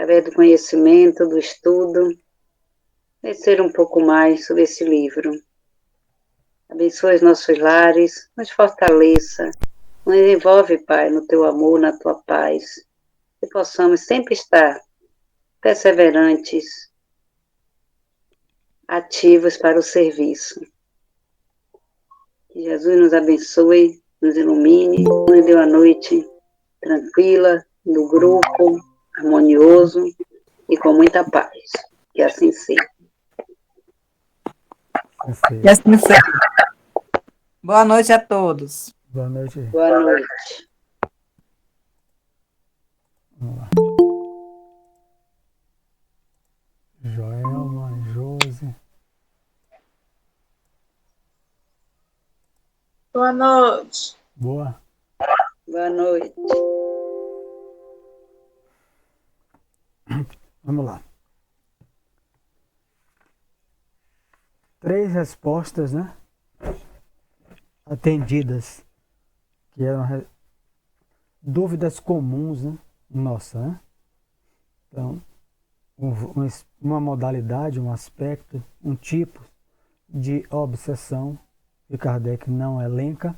através do conhecimento, do estudo, conhecer um pouco mais sobre esse livro. Abençoe os nossos lares, nos fortaleça, nos envolve, Pai, no teu amor, na tua paz, que possamos sempre estar perseverantes, ativos para o serviço. Que Jesus nos abençoe, nos ilumine, nos dê uma noite tranquila, no grupo, harmonioso e com muita paz. Que assim seja. E assim seja. Boa noite a todos. Boa noite. Boa noite. Vamos lá. Joelma, Josi. Boa noite. Boa. Boa noite. Vamos lá. 3 respostas, né? Atendidas. Que eram dúvidas comuns, né? Nossa, né? Então, uma modalidade, um aspecto, um tipo de obsessão que Kardec não elenca,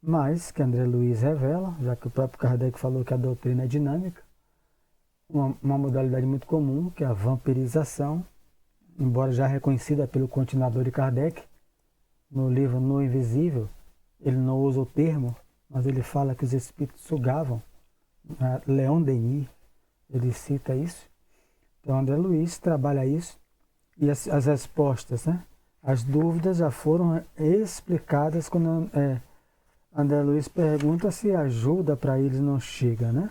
mas que André Luiz revela, já que o próprio Kardec falou que a doutrina é dinâmica, uma modalidade muito comum, que é a vampirização, embora já reconhecida pelo continuador de Kardec, no livro No Invisível, ele não usa o termo, mas ele fala que os espíritos sugavam. Leon Denis, ele cita isso. Então André Luiz trabalha isso, e as respostas, né? As dúvidas já foram explicadas quando André Luiz pergunta se ajuda para eles não chega, né?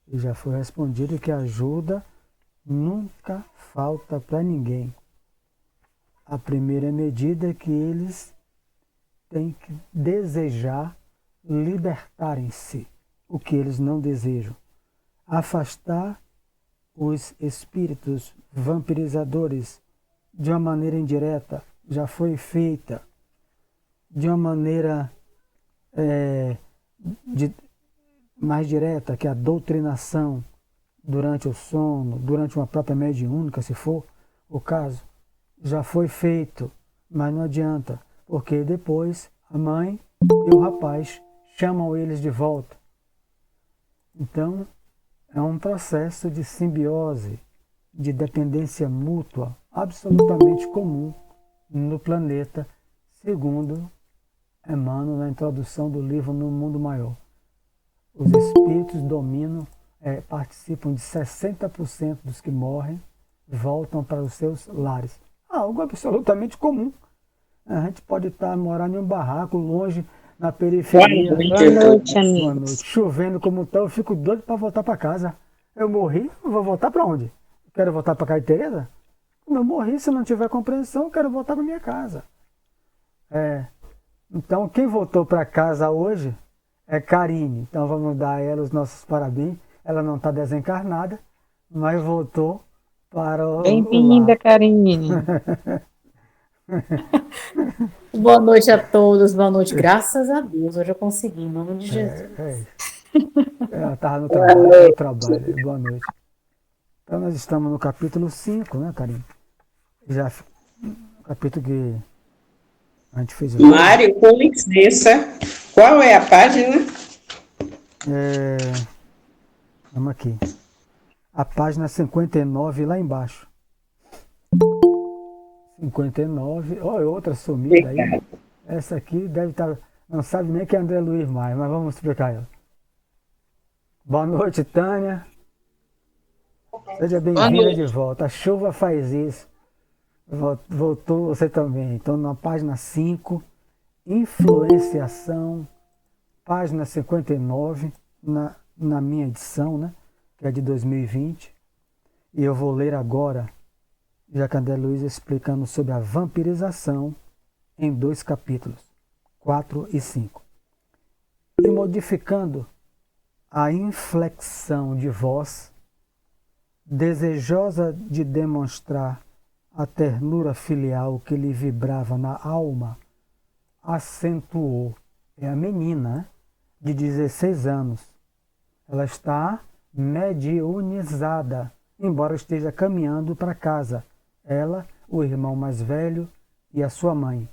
E já foi respondido que ajuda nunca falta para ninguém. A primeira medida é que eles têm que desejar libertarem-se, o que eles não desejam. Afastar os espíritos vampirizadores de uma maneira indireta, já foi feita de uma maneira mais direta, que é a doutrinação durante o sono, durante uma própria mediúnica, se for o caso, já foi feito, mas não adianta, porque depois a mãe e o rapaz chamam eles de volta. Então, é um processo de simbiose, de dependência mútua, absolutamente comum no planeta, segundo Emmanuel na introdução do livro No Mundo Maior. Os espíritos dominam, participam de 60% dos que morrem, voltam para os seus lares. Algo absolutamente comum. A gente pode estar morando em um barraco, longe, na periferia. Boa noite, amigos. Boa noite. Chovendo como está, eu fico doido para voltar para casa. Eu morri, eu vou voltar para onde? Quero voltar para casa de Tereza? Quando eu morri, se não tiver compreensão, eu quero voltar para minha casa. Então, quem voltou para casa hoje é Karine. Então, vamos dar a ela os nossos parabéns. Ela não está desencarnada, mas voltou para o Bem-vinda, Karine. Boa noite a todos, boa noite. Graças a Deus, hoje eu consegui, em nome de Jesus. Ela estava no trabalho, Boa noite. Então, nós estamos no capítulo 5, né, Karine? Já, capítulo que a gente fez. Mário, com licença, qual é a página? Vamos aqui. A página 59, lá embaixo. 59. Olha, outra sumida aí. Essa aqui deve estar. Não sabe nem que é André Luiz mais, mas vamos explicar ela. Boa noite, Tânia. Seja bem-vinda de volta. A chuva faz isso. Voltou você também. Então, na página 5, influenciação, página 59, na minha edição, né, que é de 2020. E eu vou ler agora, já que André Luiz explicando sobre a vampirização em 2 capítulos, 4 e 5. E modificando a inflexão de voz, desejosa de demonstrar a ternura filial que lhe vibrava na alma, acentuou. É a menina, de 16 anos. Ela está mediunizada, embora esteja caminhando para casa. Ela, o irmão mais velho e a sua mãe.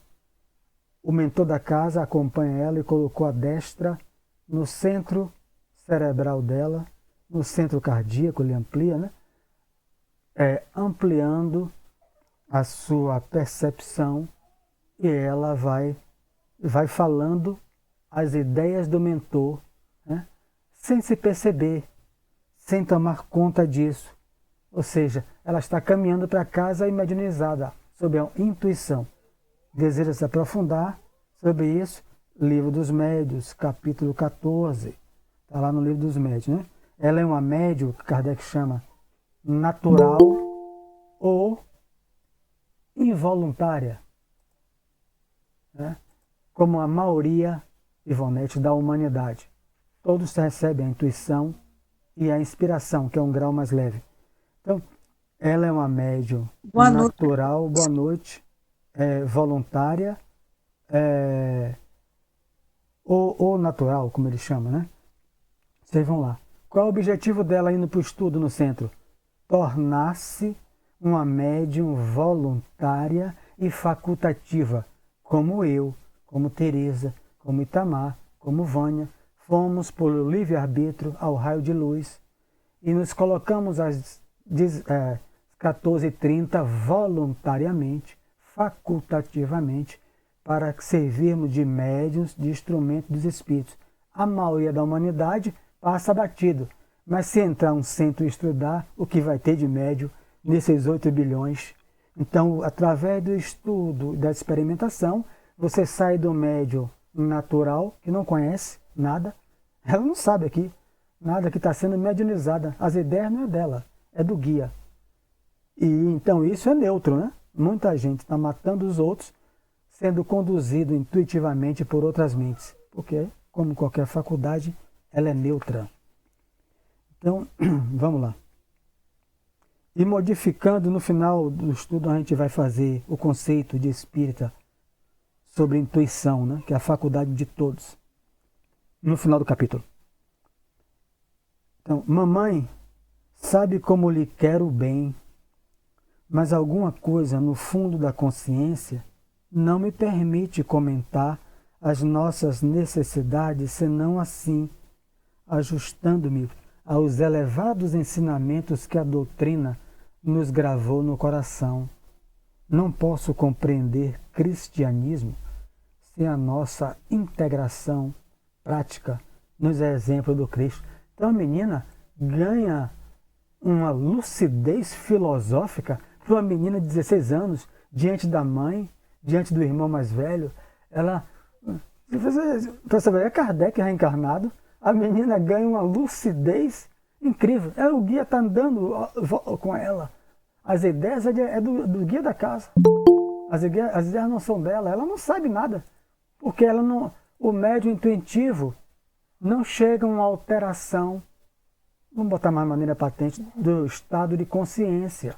O mentor da casa acompanha ela e colocou a destra no centro cerebral dela, no centro cardíaco, ele amplia, né? Ampliando a sua percepção, e ela vai falando as ideias do mentor, né? Sem se perceber, sem tomar conta disso. Ou seja, ela está caminhando para casa e mediunizada, sob a intuição. Deseja se aprofundar sobre isso? Livro dos Médiuns, capítulo 14. Está lá no Livro dos Médiuns, né? Ela é uma médium que Kardec chama natural ou involuntária, né? Como a maioria, Ivonete, da humanidade. Todos recebem a intuição e a inspiração, que é um grau mais leve. Então, ela é uma médium natural, boa noite, voluntária, ou natural, como ele chama, né? Vocês vão lá. Qual é o objetivo dela indo para o estudo no centro? Tornar-se uma médium voluntária e facultativa, como eu, como Teresa, como Itamar, como Vânia, fomos por livre-arbítrio ao raio de luz e nos colocamos às 14h30 voluntariamente, facultativamente, para servirmos de médiuns, de instrumento dos espíritos. A maioria da humanidade passa batido, mas se entrar um centro e estudar, o que vai ter de médium nesses 8 bilhões? Então, através do estudo, da experimentação, você sai do médium natural, que não conhece nada, ela não sabe aqui, nada que está sendo mediunizada, as ideias não é dela, é do guia. E então isso é neutro, né? Muita gente está matando os outros, sendo conduzido intuitivamente por outras mentes, porque, como qualquer faculdade, ela é neutra. Então, vamos lá. E modificando, no final do estudo, a gente vai fazer o conceito de espírita sobre intuição, né? Que é a faculdade de todos, no final do capítulo. Então, mamãe sabe como lhe quero bem, mas alguma coisa no fundo da consciência não me permite comentar as nossas necessidades, senão assim, ajustando-me aos elevados ensinamentos que a doutrina nos gravou no coração. Não posso compreender cristianismo sem a nossa integração prática nos exemplos do Cristo. Então a menina ganha uma lucidez filosófica para uma menina de 16 anos, diante da mãe, diante do irmão mais velho. Ela, para saber, é Kardec reencarnado, a menina ganha uma lucidez incrível. O guia está andando com ela. As ideias é do guia da casa. As ideias não são dela, ela não sabe nada. Porque ela não, o médium intuitivo não chega a uma alteração, vamos botar mais maneira patente, do estado de consciência.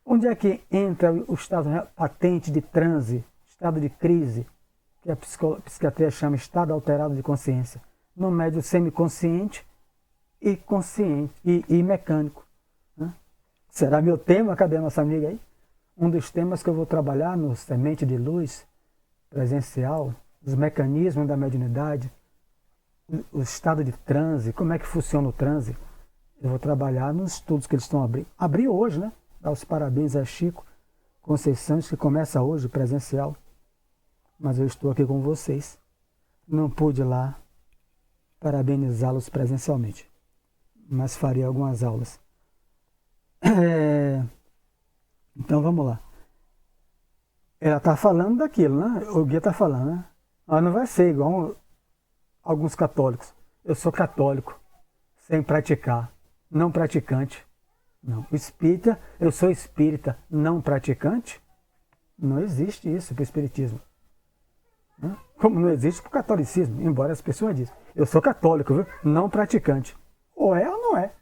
Onde é que entra o estado patente de transe, estado de crise, que a psiquiatria chama estado alterado de consciência? No médio semiconsciente e consciente e mecânico. Será meu tema? Cadê a nossa amiga aí? Um dos temas que eu vou trabalhar no Semente de Luz presencial, os mecanismos da mediunidade, o estado de transe, como é que funciona o transe. Eu vou trabalhar nos estudos que eles estão abrindo. Abriu hoje, né? Dar os parabéns a Chico Conceição, que começa hoje, presencial. Mas eu estou aqui com vocês. Não pude ir lá parabenizá-los presencialmente, mas farei algumas aulas. Então vamos lá. Ela está falando daquilo, né? O guia está falando, né? Mas não vai ser igual alguns católicos. Eu sou católico, sem praticar, não praticante. Não. O espírita, eu sou espírita, não praticante. Não existe isso para o espiritismo. Como não existe para o catolicismo, embora as pessoas dizem, eu sou católico, viu? Não praticante. Ou é ou não é.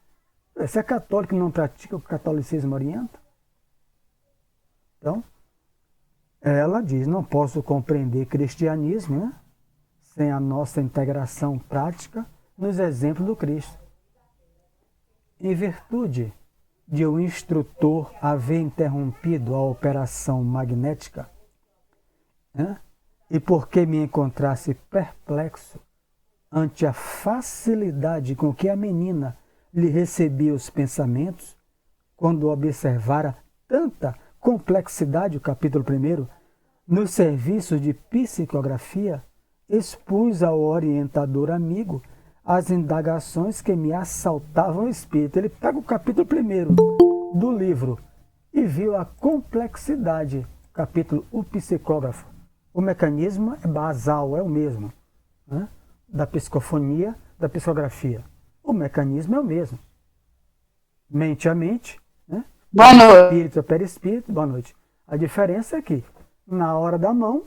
Se é católico e não pratica o que o catolicismo orienta. Então, ela diz, não posso compreender cristianismo, né, sem a nossa integração prática nos exemplos do Cristo. em virtude de o instrutor haver interrompido a operação magnética, né? E porque me encontrasse perplexo ante a facilidade com que a menina lhe recebia os pensamentos, quando observara tanta complexidade, o capítulo 1, nos serviços de psicografia, expus ao orientador amigo as indagações que me assaltavam o espírito. Ele pega o capítulo 1 do livro e viu a complexidade, capítulo O Psicógrafo. O mecanismo é basal, é o mesmo, né? Da psicofonia, da psicografia. O mecanismo é o mesmo. Mente a mente, né? Boa noite. Espírito a perispírito, boa noite. A diferença é que, na hora da mão,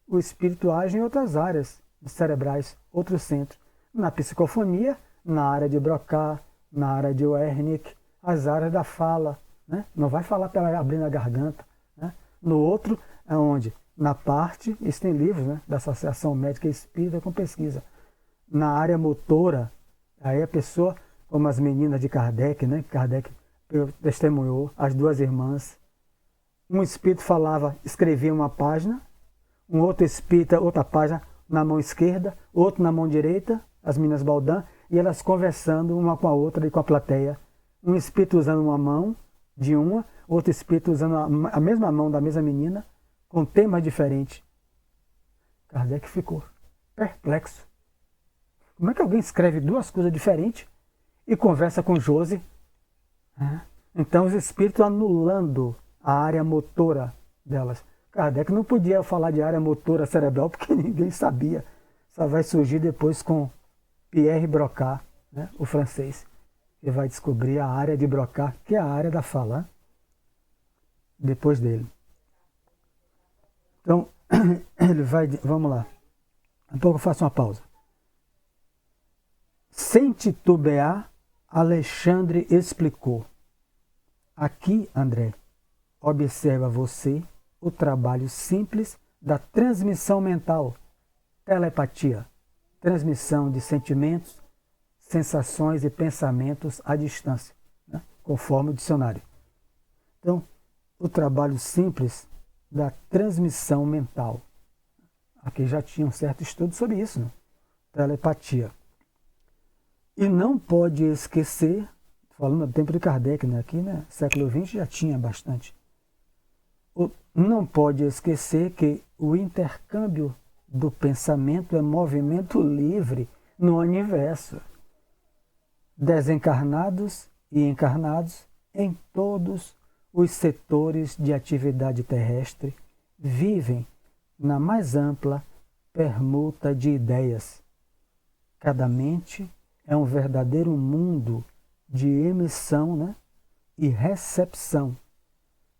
o espírito age em outras áreas cerebrais, outro centro. Na psicofonia, na área de Broca, na área de Wernicke, as áreas da fala, né? Não vai falar para abrir a garganta, né? No outro, é onde? Na parte, isso tem livros, né, da Associação Médica Espírita com pesquisa. Na área motora, aí a pessoa, como as meninas de Kardec, né? Kardec testemunhou, as duas irmãs. Um espírito falava, escrevia uma página, um outro espírito, outra página na mão esquerda, outro na mão direita, as meninas Baldã, e elas conversando uma com a outra e com a plateia. Um espírito usando uma mão de uma, outro espírito usando a mesma mão da mesma menina, com temas diferentes. Kardec ficou perplexo. Como é que alguém escreve duas coisas diferentes e conversa com Josi? Então os espíritos anulando a área motora delas. Kardec não podia falar de área motora cerebral porque ninguém sabia. Só vai surgir depois com Pierre Broca, né, o francês, que vai descobrir a área de Broca, que é a área da fala, né? Depois dele. Então, ele vai... Vamos lá. Um pouco eu faço uma pausa. Sem titubear, Alexandre explicou. Aqui, André, observa você o trabalho simples da transmissão mental, telepatia, transmissão de sentimentos, sensações e pensamentos à distância, né? Conforme o dicionário. Então, o trabalho simples da transmissão mental. Aqui já tinha um certo estudo sobre isso, né? Telepatia. E não pode esquecer, falando do tempo de Kardec, né? Aqui, né? Século XX já tinha bastante. Não pode esquecer que o intercâmbio do pensamento é movimento livre no universo. Desencarnados e encarnados em todos os setores de atividade terrestre vivem na mais ampla permuta de ideias. Cada mente é um verdadeiro mundo de emissão, né, e recepção,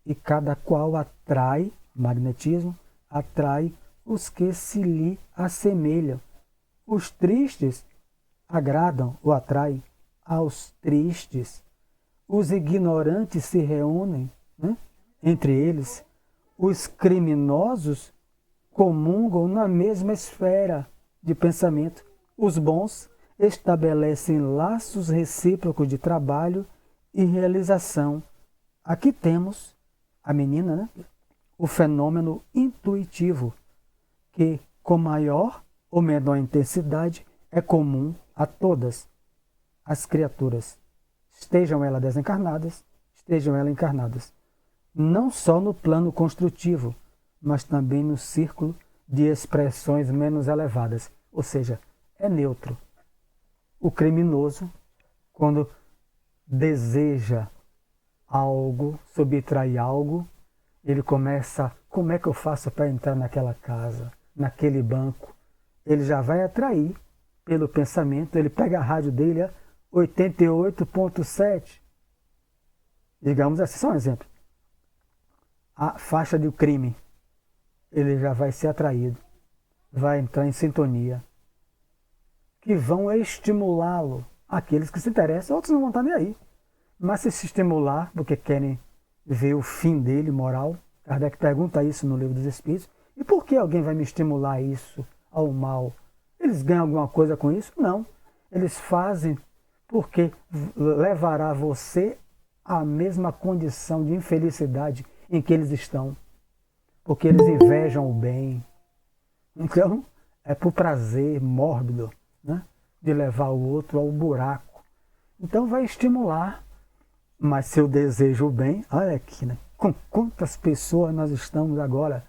e cada qual atrai, magnetismo, atrai os que se lhe assemelham. Os tristes agradam ou atraem aos tristes. Os ignorantes se reúnem, né, entre eles. Os criminosos comungam na mesma esfera de pensamento. Os bons estabelecem laços recíprocos de trabalho e realização. Aqui temos a menina, né, o fenômeno intuitivo, que com maior ou menor intensidade é comum a todas as criaturas, estejam elas desencarnadas, estejam elas encarnadas, não só no plano construtivo, mas também no círculo de expressões menos elevadas, ou seja, é neutro. O criminoso, quando deseja algo, subtrai algo, ele começa, como é que eu faço para entrar naquela casa, naquele banco? Ele já vai atrair pelo pensamento, ele pega a rádio dele, 88.7, digamos assim, só um exemplo. A faixa do crime, ele já vai ser atraído, vai entrar em sintonia, que vão estimulá-lo. Aqueles que se interessam, outros não vão estar nem aí. Mas se estimular, porque querem ver o fim dele, moral, Kardec pergunta isso no Livro dos Espíritos, e por que alguém vai me estimular isso ao mal? Eles ganham alguma coisa com isso? Não. Eles fazem porque levará você à mesma condição de infelicidade em que eles estão, porque eles invejam o bem. Então, é por prazer mórbido, né, de levar o outro ao buraco. Então vai estimular, mas se eu desejo o bem, olha aqui, né, com quantas pessoas nós estamos agora?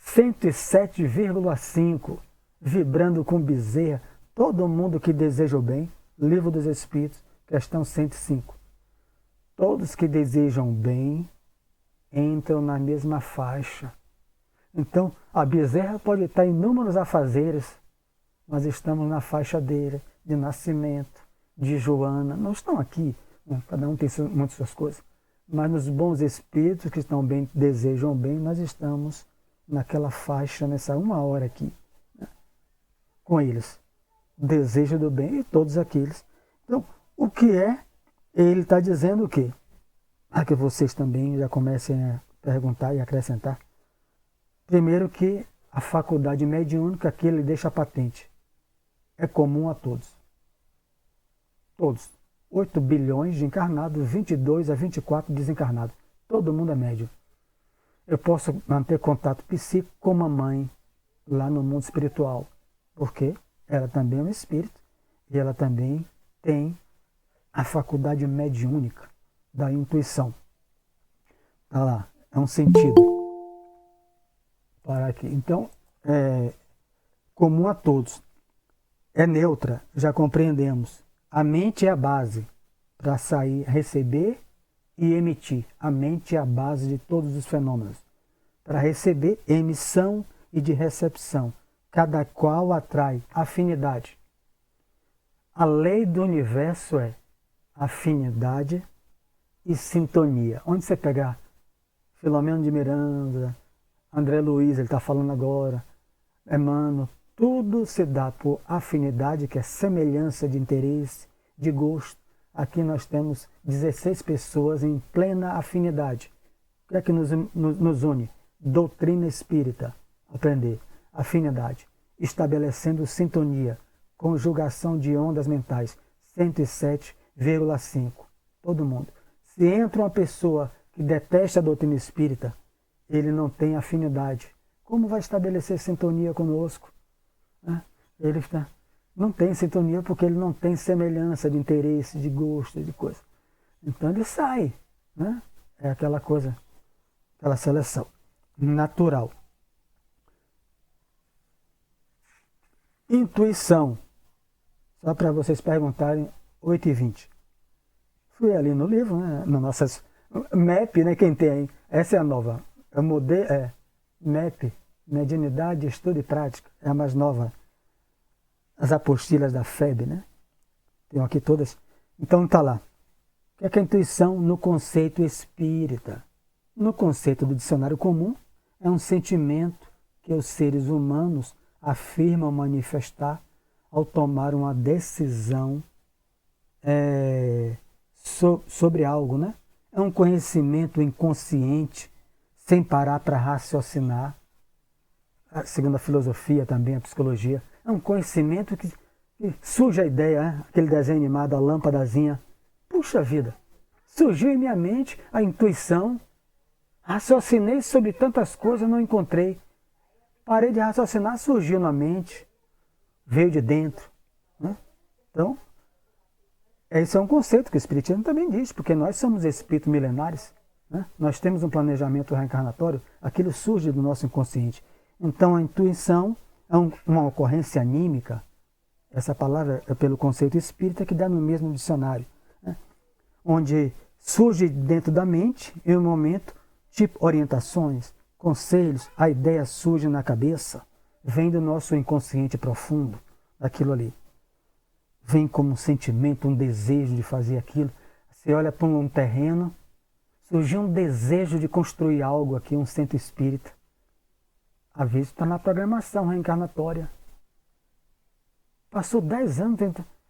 107,5, vibrando com Bezerra, todo mundo que deseja o bem, Livro dos Espíritos, questão 105. Todos que desejam o bem entram na mesma faixa. Então, a Bezerra pode estar em inúmeros afazeres, mas estamos na faixa dele, de Nascimento, de Joana, não estão aqui, né? Cada um tem muitas suas coisas, mas nos bons espíritos que estão bem, desejam bem, nós estamos naquela faixa, nessa uma hora aqui, né, com eles. Desejo do bem e todos aqueles. Então, o que é? Ele está dizendo o quê? Para que vocês também já comecem a perguntar e acrescentar. Primeiro que a faculdade mediúnica que ele deixa patente é comum a todos. Todos. 8 bilhões de encarnados, 22 a 24 desencarnados. Todo mundo é médium. Eu posso manter contato psíquico com uma mãe lá no mundo espiritual, porque ela também é um espírito e ela também tem a faculdade mediúnica da intuição. Tá lá, é um sentido. Para aqui. Então, é comum a todos. É neutra, já compreendemos. A mente é a base para sair, receber e emitir. A mente é a base de todos os fenômenos. Para receber, emissão e de recepção. Cada qual atrai afinidade. A lei do universo é afinidade e sintonia. Onde você pegar Filomeno de Miranda, André Luiz, ele está falando agora, Emmanuel, tudo se dá por afinidade, que é semelhança de interesse, de gosto. Aqui nós temos 16 pessoas em plena afinidade. O que é que nos une? Doutrina espírita, aprender, afinidade, estabelecendo sintonia, conjugação de ondas mentais, 107,5. Todo mundo. Se entra uma pessoa que detesta a doutrina espírita, ele não tem afinidade. Como vai estabelecer sintonia conosco? Ele não tem sintonia porque ele não tem semelhança de interesse, de gosto, de coisa. Então ele sai. Né? É aquela coisa, aquela seleção natural. Intuição. Só para vocês perguntarem, 8h20. Fui ali no livro, né? No nossas MEP, né? Quem tem aí? Essa é a nova. MEP, Mediunidade, Estudo e Prática. É a mais nova. As apostilas da FEB, né? Tem aqui todas. Então tá lá. O que é a intuição no conceito espírita? No conceito do dicionário comum, é um sentimento que os seres humanos afirmam manifestar ao tomar uma decisão sobre algo, né? É um conhecimento inconsciente, sem parar para raciocinar, segundo a filosofia também, a psicologia. É um conhecimento que surge a ideia, né? Aquele desenho animado, a lâmpadazinha. Puxa vida, surgiu em minha mente a intuição, raciocinei sobre tantas coisas, não encontrei. Parei de raciocinar, surgiu na mente, veio de dentro. Né? Então, esse é um conceito que o Espiritismo também diz, porque nós somos espíritos milenares, né? Nós temos um planejamento reencarnatório, aquilo surge do nosso inconsciente. Então, a intuição é uma ocorrência anímica, essa palavra é pelo conceito espírita que dá no mesmo dicionário, né? Onde surge dentro da mente, em um momento, tipo orientações, conselhos, a ideia surge na cabeça, vem do nosso inconsciente profundo, daquilo ali. Vem como um sentimento, um desejo de fazer aquilo. Você olha para um terreno, surgiu um desejo de construir algo aqui, um centro espírita. A vista está na programação reencarnatória. Passou 10 anos,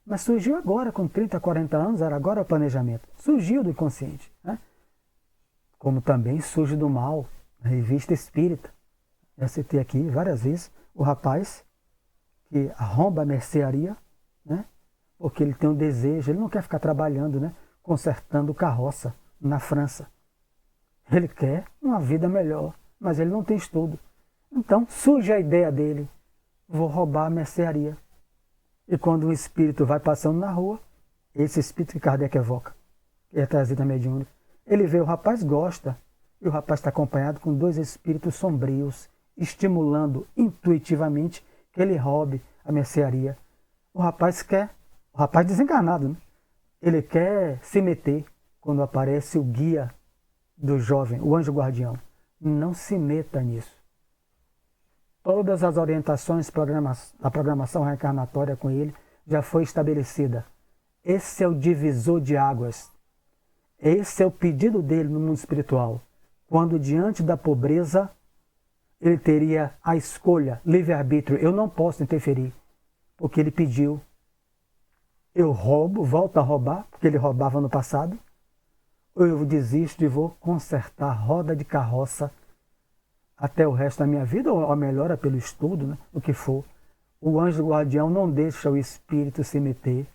mas surgiu agora, com 30, 40 anos, era agora o planejamento. Surgiu do inconsciente. Né? Como também surge do mal, a revista espírita. Já citei aqui várias vezes o rapaz que arromba a mercearia, né? porque ele tem um desejo, ele não quer ficar trabalhando, né? Consertando carroça na França. Ele quer uma vida melhor, mas ele não tem estudo. Então surge a ideia dele, vou roubar a mercearia. E quando um espírito vai passando na rua, esse espírito que Kardec evoca, que é trazido da mediúnica, ele vê o rapaz gosta, e o rapaz está acompanhado com 2 espíritos sombrios, estimulando intuitivamente que ele roube a mercearia. O rapaz desencarnado, né? Ele quer se meter quando aparece o guia do jovem, o anjo guardião. Não se meta nisso. Todas as orientações da programação reencarnatória com ele já foi estabelecida. Esse é o divisor de águas. Esse é o pedido dele no mundo espiritual. Quando diante da pobreza, ele teria a escolha, livre-arbítrio. Eu não posso interferir, porque ele pediu. Eu roubo, volto a roubar, porque ele roubava no passado, ou eu desisto e vou consertar a roda de carroça até o resto da minha vida, ou melhora pelo estudo, né, o que for. O anjo guardião não deixa o espírito se meter,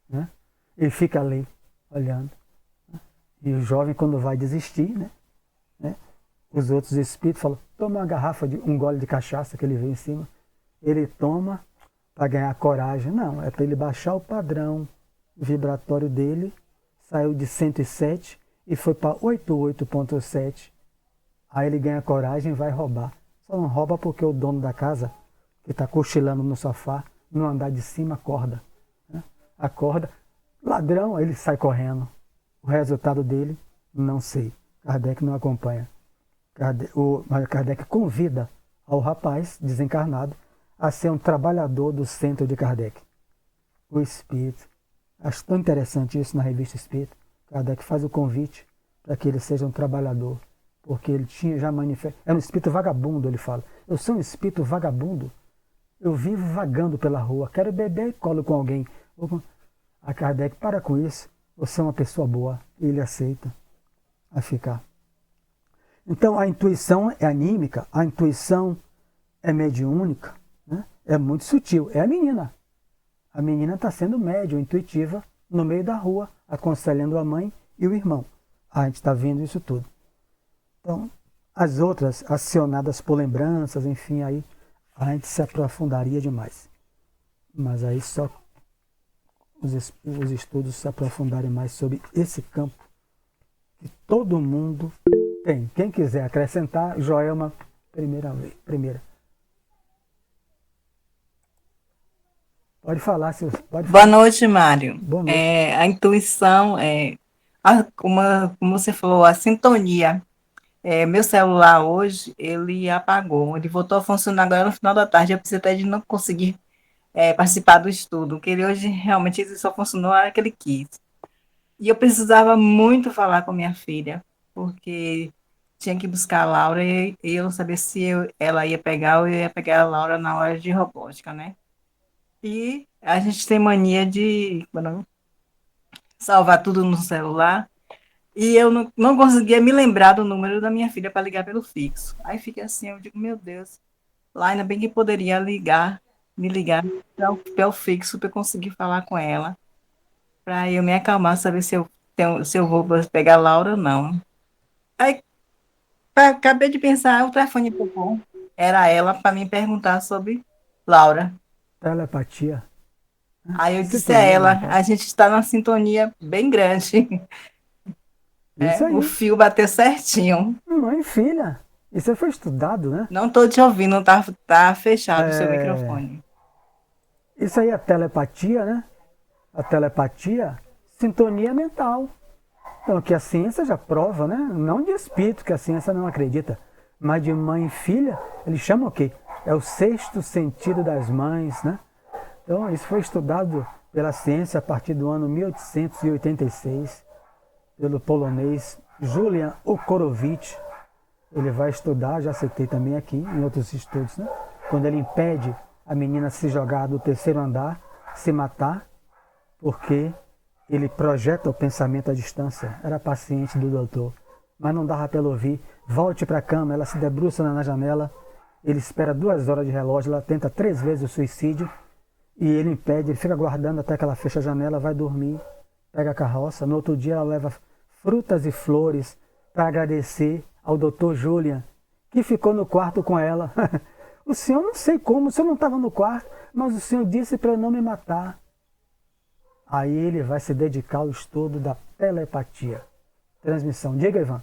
né? Ele fica ali, olhando. E o jovem, quando vai desistir, né, os outros espíritos falam, toma uma garrafa, um gole de cachaça que ele vê em cima. Ele toma para ganhar coragem. Não, é para ele baixar o padrão vibratório dele. Saiu de 107 e foi para 88.7. Aí ele ganha coragem e vai roubar. Só não rouba porque o dono da casa, que está cochilando no sofá, no andar de cima, acorda. Né? Acorda, ladrão, aí ele sai correndo. O resultado dele, não sei. Kardec não acompanha. Kardec convida ao rapaz desencarnado a ser um trabalhador do centro de Kardec. O espírito. Acho tão interessante isso na revista Espírita. Kardec faz o convite para que ele seja um trabalhador. Porque ele tinha já manifestado. Era um espírito vagabundo, ele fala. Eu sou um espírito vagabundo. Eu vivo vagando pela rua. Quero beber e colo com alguém. A Kardec, para com isso. Você é uma pessoa boa. E ele aceita a ficar. Então a intuição é anímica, a intuição é mediúnica, né? É muito sutil. É a menina. A menina está sendo médium, intuitiva, no meio da rua, aconselhando a mãe e o irmão. A gente está vendo isso tudo. Então, as outras acionadas por lembranças, enfim, aí a gente se aprofundaria demais. Mas aí só os estudos se aprofundarem mais sobre esse campo que todo mundo tem. Quem quiser acrescentar, Joelma, primeira. Pode falar, se pode Boa falar. noite, Mário. Boa noite. A intuição, como você falou, a sintonia. Meu celular hoje, ele apagou. Ele voltou a funcionar agora no final da tarde. Eu precisei até de não conseguir participar do estudo, porque ele hoje realmente ele só funcionou a hora que ele quis. E eu precisava muito falar com minha filha, porque tinha que buscar a Laura e eu não sabia se ela ia pegar ou eu ia pegar a Laura na hora de robótica, né? E a gente tem mania de salvar tudo no celular. E eu não conseguia me lembrar do número da minha filha para ligar pelo fixo. Aí fica assim, eu digo, meu Deus, lá ainda bem que poderia me ligar pelo fixo para eu conseguir falar com ela, para eu me acalmar, saber se eu vou pegar a Laura ou não. Aí acabei de pensar, o telefone tocou. Era ela para me perguntar sobre Laura. Telepatia. Aí eu disse a ela, a gente está numa sintonia bem grande. Isso aí. O fio bateu certinho. Mãe e filha. Isso foi estudado, né? Não estou te ouvindo, tá fechado o seu microfone. Isso aí é telepatia, né? A telepatia, sintonia mental. Então, que a ciência já prova, né? Não de espírito, que a ciência não acredita, mas de mãe e filha, eles chamam o quê? É o sexto sentido das mães, né? Então, isso foi estudado pela ciência a partir do ano 1886, pelo polonês Julian Okorowicz. Ele vai estudar, já citei também aqui em outros estudos, né? Quando ele impede a menina se jogar do terceiro andar, se matar, porque ele projeta o pensamento à distância. Era paciente do doutor, mas não dava para ela ouvir. Volte para a cama, ela se debruça na janela, ele espera 2 horas de relógio, ela tenta 3 vezes o suicídio, e ele impede, ele fica aguardando até que ela feche a janela, vai dormir, pega a carroça. No outro dia ela leva frutas e flores para agradecer ao doutor Julian, que ficou no quarto com ela. O senhor, não sei como, o senhor não estava no quarto, mas o senhor disse para eu não me matar. Aí ele vai se dedicar ao estudo da telepatia. Transmissão. Diga, Ivan.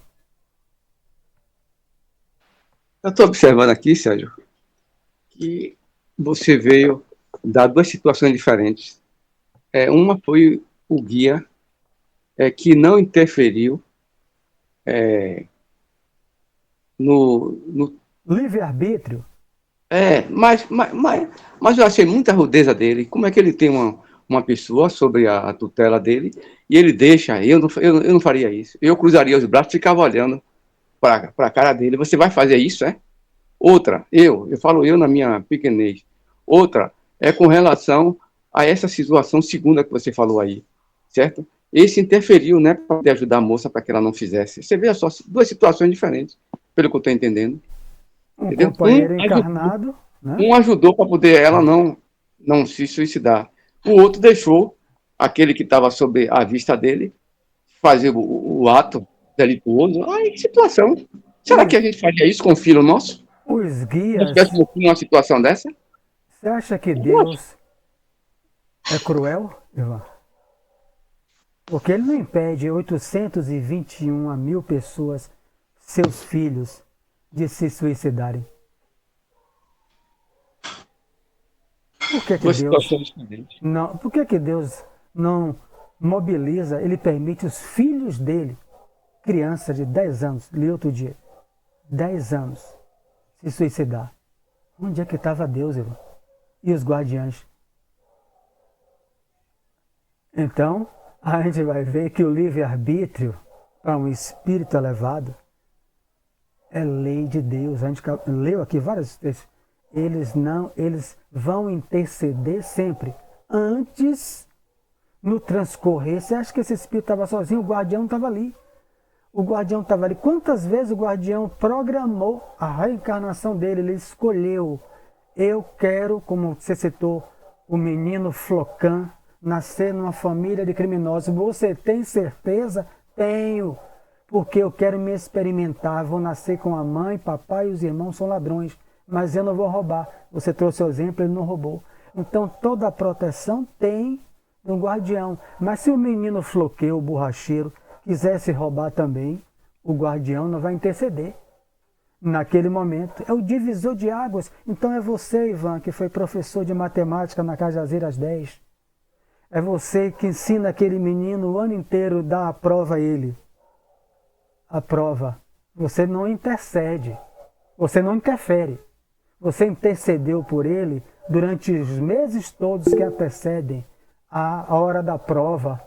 Eu estou observando aqui, Sérgio, que você veio dar duas situações diferentes. Uma foi o guia que não interferiu no Livre-arbítrio. mas eu achei muita rudeza dele. Como é que ele tem uma pessoa sobre a tutela dele e ele deixa? Eu não faria isso. Eu cruzaria os braços e ficava olhando para a cara dele. Você vai fazer isso, é? Outra, eu falo eu na minha pequenez. Outra é com relação a essa situação segunda que você falou aí, certo? Esse interferiu, né, para poder ajudar a moça para que ela não fizesse. Você vê só duas situações diferentes, pelo que eu estou entendendo. Um Entendeu? companheiro encarnado, né? Um ajudou para poder ela não se suicidar. O outro deixou aquele que estava sob a vista dele fazer o ato delituoso. Ai, que situação. Será que a gente faria isso com o filho nosso? Os Se guias. tivéssemos uma situação dessa? Você acha que Deus é cruel, Ivan? Porque ele não impede 821 mil pessoas, seus filhos, de se suicidarem. Por que Duas Deus situações diferentes. não? Por que Deus não mobiliza? Ele permite os filhos dele, criança de 10 anos, li outro dia, 10 anos, se suicidar. Onde é que estava Deus, Ivan? E os guardiães? Então, a gente vai ver que o livre-arbítrio, para um espírito elevado, é lei de Deus. A gente leu aqui vários textos. Eles vão interceder sempre. Antes, no transcorrer, você acha que esse espírito estava sozinho? O guardião estava ali. O guardião estava ali. Quantas vezes o guardião programou a reencarnação dele? Ele escolheu. Eu quero, como você citou, o menino Flocan, nascer numa família de criminosos. Você tem certeza? Tenho. Porque eu quero me experimentar. Vou nascer com a mãe, papai e os irmãos são ladrões. Mas eu não vou roubar. Você trouxe o exemplo, ele não roubou. Então toda a proteção tem um guardião. Mas se o menino floqueio, o borracheiro, quisesse roubar também, o guardião não vai interceder. Naquele momento, é o divisor de águas. Então é você, Ivan, que foi professor de matemática na Cajazeiras 10. É você que ensina aquele menino o ano inteiro, dá a prova a ele. A prova. Você não intercede. Você não interfere. Você intercedeu por ele durante os meses todos que antecedem a hora da prova.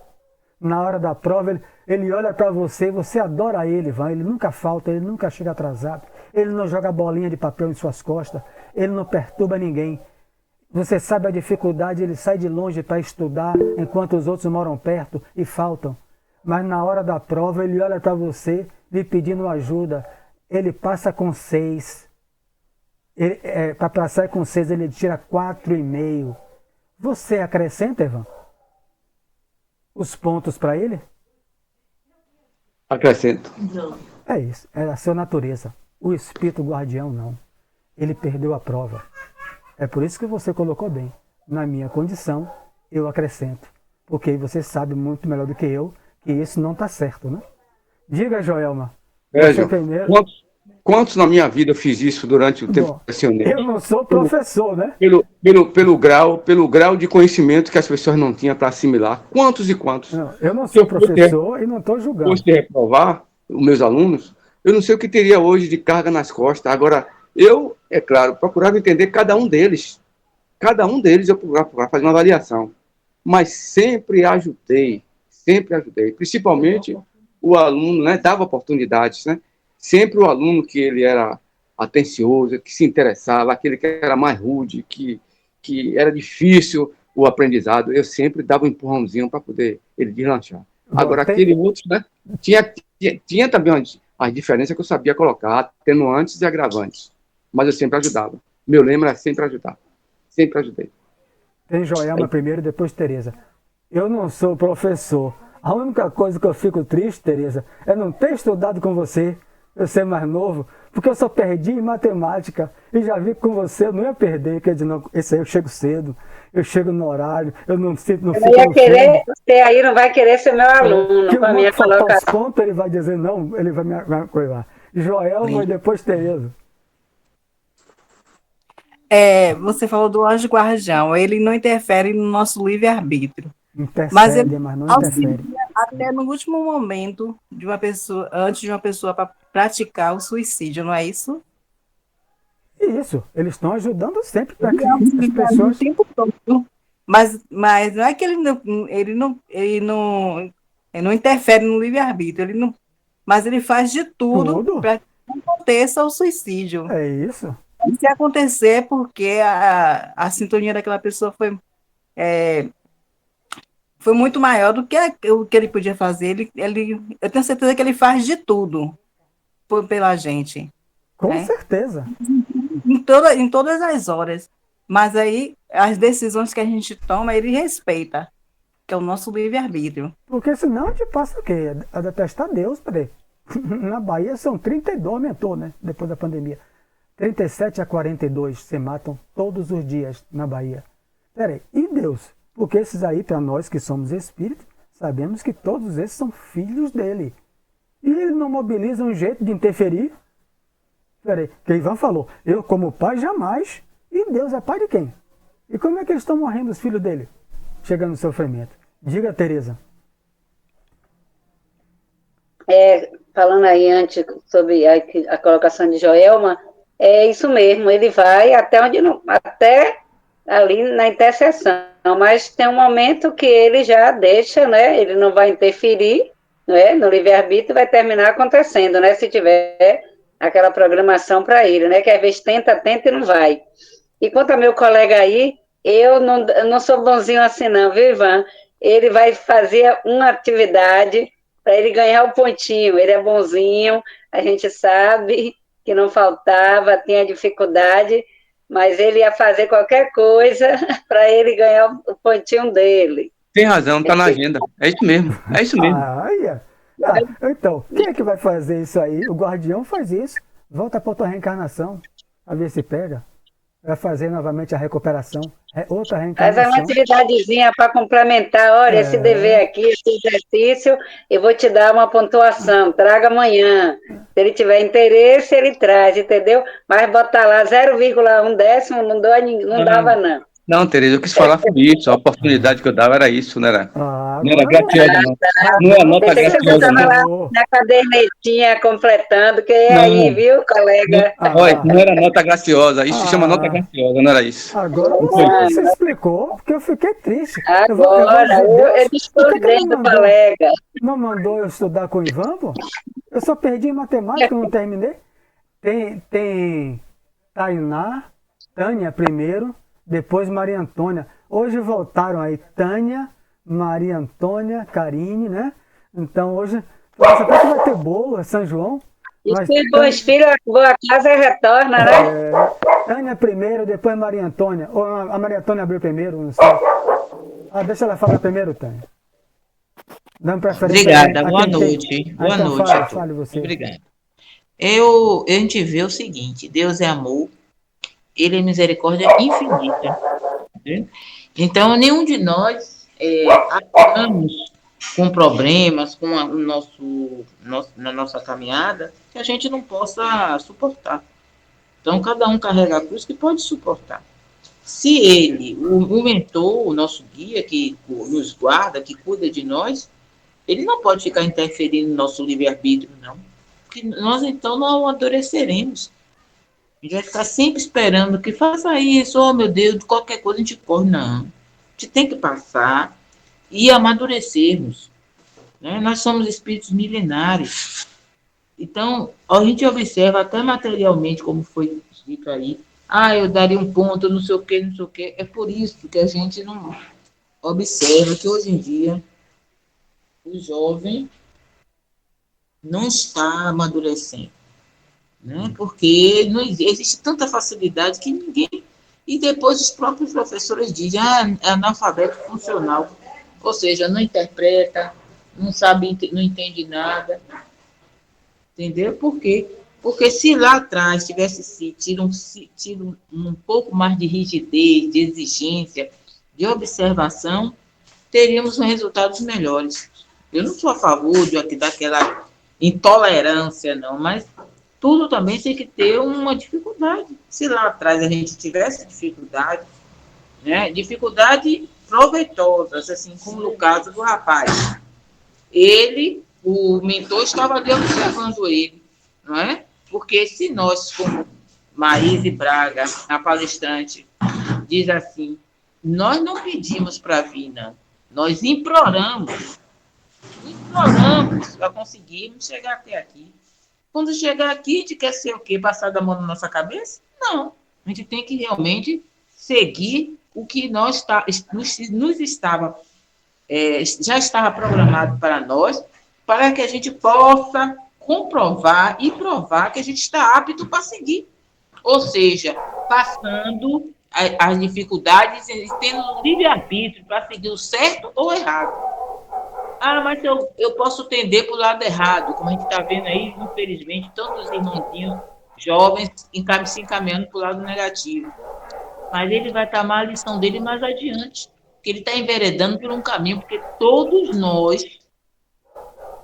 Na hora da prova, ele olha para você, você adora ele, Ivan. Ele nunca falta, ele nunca chega atrasado. Ele não joga bolinha de papel em suas costas. Ele não perturba ninguém. Você sabe a dificuldade, ele sai de longe para estudar, enquanto os outros moram perto e faltam. Mas na hora da prova, ele olha para você, lhe pedindo ajuda. Ele passa com 6. Para passar com 6, ele tira 4,5. Você acrescenta, Ivan, os pontos para ele? Acrescento. Não. É isso, é a sua natureza. O espírito guardião não. Ele perdeu a prova. É por isso que você colocou bem. Na minha condição, eu acrescento. Porque você sabe muito melhor do que eu que isso não está certo, né? Diga, Joelma. Sérgio, quantos na minha vida eu fiz isso durante o tempo que lecionei? Eu não sou professor, né? Pelo grau de conhecimento que as pessoas não tinham para assimilar. Quantos e quantos? Não, eu não sou professor e não estou julgando. Depois de reprovar os meus alunos, eu não sei o que teria hoje de carga nas costas. Agora, eu, é claro, procurava entender cada um deles. Cada um deles eu procurava fazer uma avaliação. Mas sempre ajudei. Principalmente o aluno, né, dava oportunidades, né? Sempre o aluno que ele era atencioso, que se interessava, aquele que era mais rude, que era difícil o aprendizado, eu sempre dava um empurrãozinho para poder ele deslanchar. Agora, aquele outro, né, tinha também as diferenças que eu sabia colocar, atenuantes e agravantes, mas eu sempre ajudava. Meu lema era sempre ajudar. Sempre ajudei. Tem Joelma primeiro, depois Tereza. Eu não sou professor. A única coisa que eu fico triste, Tereza, é não ter estudado com você, eu ser mais novo, porque eu só perdi em matemática e já vi que com você eu não ia perder, quer dizer, não, esse aí eu chego cedo, eu chego no horário, eu não sinto, não Eu fico ia no querer, fundo. você aí não vai querer ser meu aluno Que com a uma minha que faltar os colocação. pontos, ele vai dizer não, ele vai me coisar. Joelma e depois Tereza. Você falou do anjo guardião, ele não interfere no nosso livre-arbítrio, mas ele Intercede, mas não auxilia interfere. até no último momento de uma pessoa, antes de uma pessoa praticar o suicídio, não é isso? Isso, eles estão ajudando sempre para Ele que as auxilia ali o pessoas. tempo todo. Mas não é que ele não interfere no livre-arbítrio, mas ele faz de tudo Tudo. para que não aconteça o suicídio. É isso. E se acontecer, é porque a sintonia daquela pessoa foi muito maior do que o que ele podia fazer. Eu tenho certeza que ele faz de tudo pela gente, Com né? certeza. Em todas as horas. Mas aí, as decisões que a gente toma, ele respeita, que é o nosso livre-arbítrio. Porque senão a gente passa o quê? A detestar Deus, peraí. Na Bahia são 32, aumentou, né? Depois da pandemia. 37 a 42 se matam todos os dias na Bahia. Peraí, e Deus? Porque esses aí, para nós que somos espíritos, sabemos que todos esses são filhos dele. E ele não mobiliza um jeito de interferir. Peraí, que Ivan falou, eu como pai jamais. E Deus é pai de quem? E como é que eles estão morrendo, os filhos dele? Chegando no sofrimento. Diga, Tereza. Falando aí antes sobre a colocação de Joelma, é isso mesmo, ele vai até onde não, até ali na intercessão, mas tem um momento que ele já deixa, né? Ele não vai interferir, né, no livre-arbítrio, vai terminar acontecendo, né? Se tiver aquela programação para ele, né? Que às vezes tenta e não vai. E quanto ao meu colega aí, eu não sou bonzinho assim não, viu, Ivan? Ele vai fazer uma atividade para ele ganhar o pontinho. Ele é bonzinho, a gente sabe que não faltava, tinha dificuldade, mas ele ia fazer qualquer coisa para ele ganhar o pontinho dele. Tem razão, tá na agenda. É isso mesmo, é isso mesmo. Então, quem é que vai fazer isso aí? O guardião faz isso. Volta para outra reencarnação, a ver se pega. Vai fazer novamente a recuperação. Outra Faz uma reencarnação. atividadezinha para complementar. Olha, esse dever aqui, esse exercício, eu vou te dar uma pontuação. Traga amanhã. Se ele tiver interesse, ele traz, entendeu? Mas botar lá 0,1 décimo não dava, não. Não, Tereza, eu quis falar sobre isso. A oportunidade que eu dava era isso, não era? Não era Agora graciosa, não. Não era nota Pensei que você graciosa, estava lá não. na cadernetinha completando, que é aí, Não. viu, colega? Olha, não era nota graciosa. Isso se chama nota graciosa, não era isso. Agora você explicou, porque eu fiquei triste. Agora, eu discordei do colega. Não mandou eu estudar com o Ivan, pô? Eu só perdi em matemática, não terminei. Tem Tainá, Tânia primeiro, depois Maria Antônia. Hoje voltaram aí Tânia, Maria Antônia, Karine, né? Então hoje, parece até que vai ter bolo, é São João. E se bons filhos, boa casa retorna, né? Tânia primeiro, depois Maria Antônia. Ou a Maria Antônia abriu primeiro, não sei. Deixa ela falar primeiro, Tânia. Dando preferência. Obrigada, boa noite. Boa então, noite. Fale você. Obrigado. A gente vê o seguinte: Deus é amor, Ele é misericórdia infinita. Né? Então, nenhum de nós atuamos com problemas, com na nossa caminhada, que a gente não possa suportar. Então, cada um carrega a cruz que pode suportar. Se ele, o mentor, o nosso guia, que nos guarda, que cuida de nós, ele não pode ficar interferindo no nosso livre-arbítrio, não. Porque nós, então, não amadureceremos. A gente vai ficar sempre esperando que faça isso, oh meu Deus, de qualquer coisa a gente corre. Não. A gente tem que passar e amadurecermos. Né? Nós somos espíritos milenares. Então, a gente observa até materialmente, como foi dito aí, eu daria um ponto, não sei o quê, não sei o quê. É por isso que a gente não observa que hoje em dia o jovem não está amadurecendo. Né? Porque não existe tanta facilidade que ninguém E depois os próprios professores dizem, é analfabeto funcional, ou seja, não interpreta, não sabe, não entende nada, entendeu? Por quê? Porque se lá atrás tivesse tido um pouco mais de rigidez, de exigência, de observação, teríamos resultados melhores. Eu não sou a favor daquela intolerância, não, mas tudo também tem que ter uma dificuldade. Se lá atrás a gente tivesse dificuldade, né, dificuldade proveitosas, assim como no caso do rapaz, o mentor estava ali observando ele, não é? Porque se nós, como Marise Braga, a palestrante, diz assim, nós não pedimos para vir, não. Nós imploramos para conseguirmos chegar até aqui. Quando chegar aqui, a gente quer ser o quê? Passar da mão na nossa cabeça? Não. A gente tem que realmente seguir o que nos estava, já estava programado para nós, para que a gente possa comprovar e provar que a gente está apto para seguir. Ou seja, passando as dificuldades e tendo livre-arbítrio para seguir o certo ou errado. Mas eu posso tender para o lado errado, como a gente está vendo aí, infelizmente, tantos irmãozinhos jovens se encaminhando para o lado negativo. Mas ele vai tomar a lição dele mais adiante, porque ele está enveredando por um caminho, porque todos nós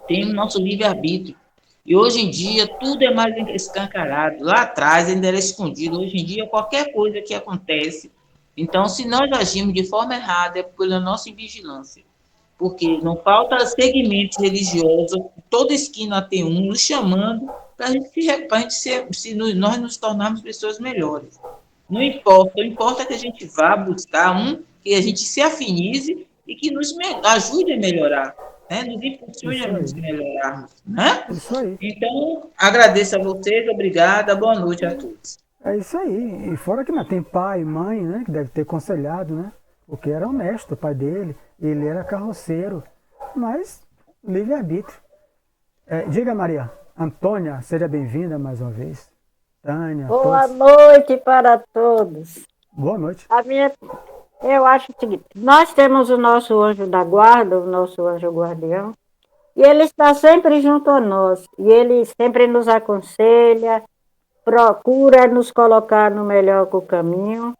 temos nosso livre-arbítrio. E hoje em dia, tudo é mais escancarado. Lá atrás ainda era escondido. Hoje em dia, qualquer coisa que acontece. Então, se nós agimos de forma errada, é pela nossa invigilância. Porque não falta segmentos religiosos, toda esquina tem um nos chamando para a gente nós nos tornarmos pessoas melhores. Não importa, o importa é que a gente vá buscar que a gente se afinize e que nos ajude a melhorar, né? Nos impulsione a nos melhorarmos, né? Isso aí. Então, agradeço a vocês, obrigada, boa noite a todos. É isso aí. E fora que não tem pai e mãe, né? Que deve ter aconselhado, né? Porque era honesto o pai dele, ele era carroceiro, mas livre-arbítrio. Diga, Maria. Antônia, seja bem-vinda mais uma vez. Tânia, Boa todos. noite para todos. Boa noite. Eu acho o seguinte, nós temos o nosso anjo da guarda, o nosso anjo guardião, e ele está sempre junto a nós, e ele sempre nos aconselha, procura nos colocar no melhor caminho,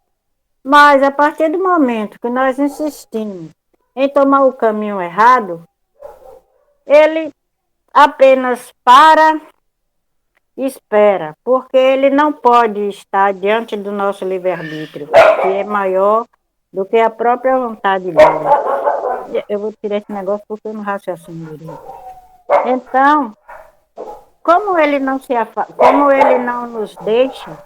mas a partir do momento que nós insistimos em tomar o caminho errado, ele apenas para e espera, porque ele não pode estar diante do nosso livre-arbítrio, que é maior do que a própria vontade dele. Eu vou tirar esse negócio porque eu não raciocino direito. Então, como ele não nos deixa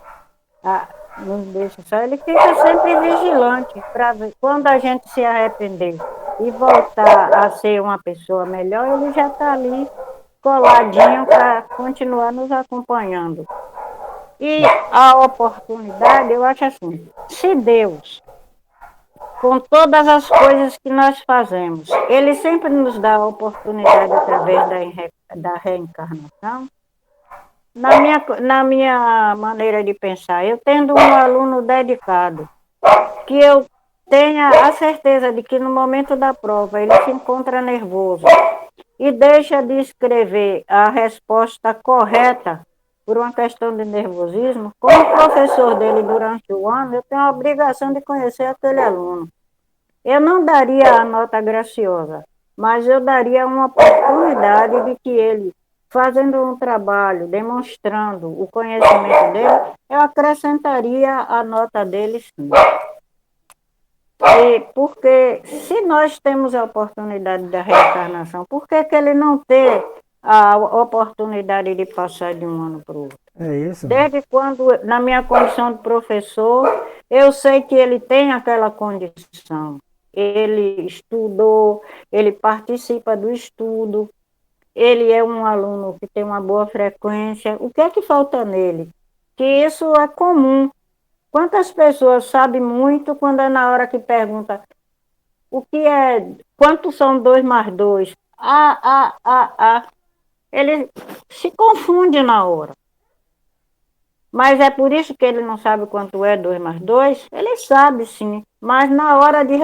só, ele fica sempre vigilante para ver quando a gente se arrepender e voltar a ser uma pessoa melhor, ele já está ali coladinho para continuar nos acompanhando. E a oportunidade, eu acho assim, se Deus, com todas as coisas que nós fazemos, ele sempre nos dá a oportunidade através da reencarnação. Na minha maneira de pensar, eu tendo um aluno dedicado, que eu tenha a certeza de que no momento da prova ele se encontra nervoso e deixa de escrever a resposta correta por uma questão de nervosismo, como professor dele durante o ano, eu tenho a obrigação de conhecer aquele aluno. Eu não daria a nota graciosa, mas eu daria uma oportunidade de que ele, fazendo um trabalho, demonstrando o conhecimento dele, eu acrescentaria a nota dele sim. Porque se nós temos a oportunidade da reencarnação, por que ele não ter a oportunidade de passar de um ano para o outro? É isso. Desde quando, na minha condição de professor, eu sei que ele tem aquela condição. Ele estudou, ele participa do estudo, ele é um aluno que tem uma boa frequência. O que é que falta nele? Que isso é comum. Quantas pessoas sabem muito quando é na hora que pergunta quantos são 2 mais 2? Ele se confunde na hora. Mas é por isso que ele não sabe quanto é 2 mais 2? Ele sabe sim, mas na hora de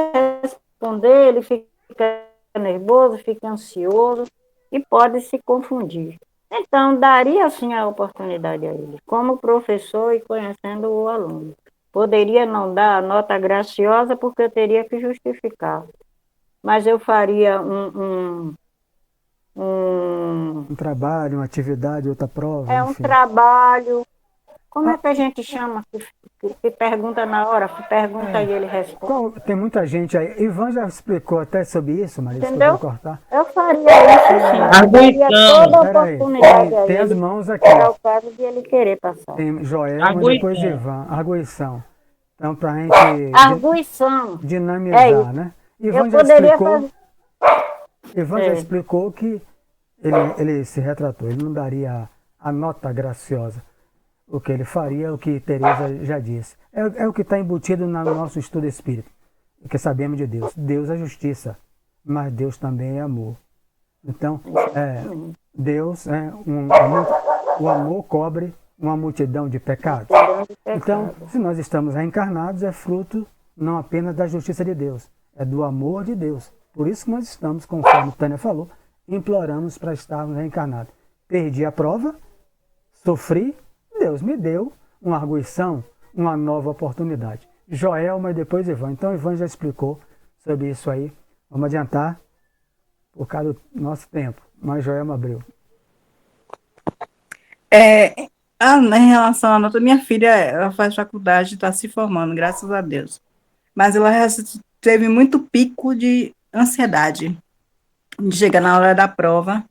responder ele fica nervoso, fica ansioso e pode se confundir. Então, daria sim a oportunidade a ele, como professor e conhecendo o aluno. Poderia não dar a nota graciosa porque eu teria que justificar, mas eu faria Um trabalho, uma atividade, outra prova, um enfim. trabalho. Como é que a gente chama? Que pergunta na hora, que pergunta e ele responde. Tem muita gente aí. Ivan já explicou até sobre isso, Maria, desculpa Entendeu? eu cortar. Eu faria isso sim. Eu daria toda a Peraí, oportunidade a tem as ele. mãos aqui. É o caso de ele querer passar. Tem Joelma, depois Ivan, arguição. Então, para a gente Arguição. dinamizar, né? Ivan Eu já poderia explicou. fazer. Ivan já explicou que ele se retratou, ele não daria a nota graciosa. O que ele faria é o que Teresa já disse. É o que está embutido no nosso estudo espírita. O que sabemos de Deus. Deus é justiça, mas Deus também é amor. Então, Deus é o amor cobre uma multidão de pecados. Então, se nós estamos reencarnados, é fruto não apenas da justiça de Deus, é do amor de Deus. Por isso que nós estamos, conforme Tânia falou, imploramos para estarmos reencarnados. Perdi a prova, sofri, Deus me deu uma arguição, uma nova oportunidade. Joelma e depois Ivan. Então, Ivan já explicou sobre isso aí. Vamos adiantar por causa do nosso tempo. Mas Joelma abriu. Em relação à nota, minha filha, ela faz faculdade, está se formando, graças a Deus. Mas ela teve muito pico de ansiedade. De chegar na hora da prova,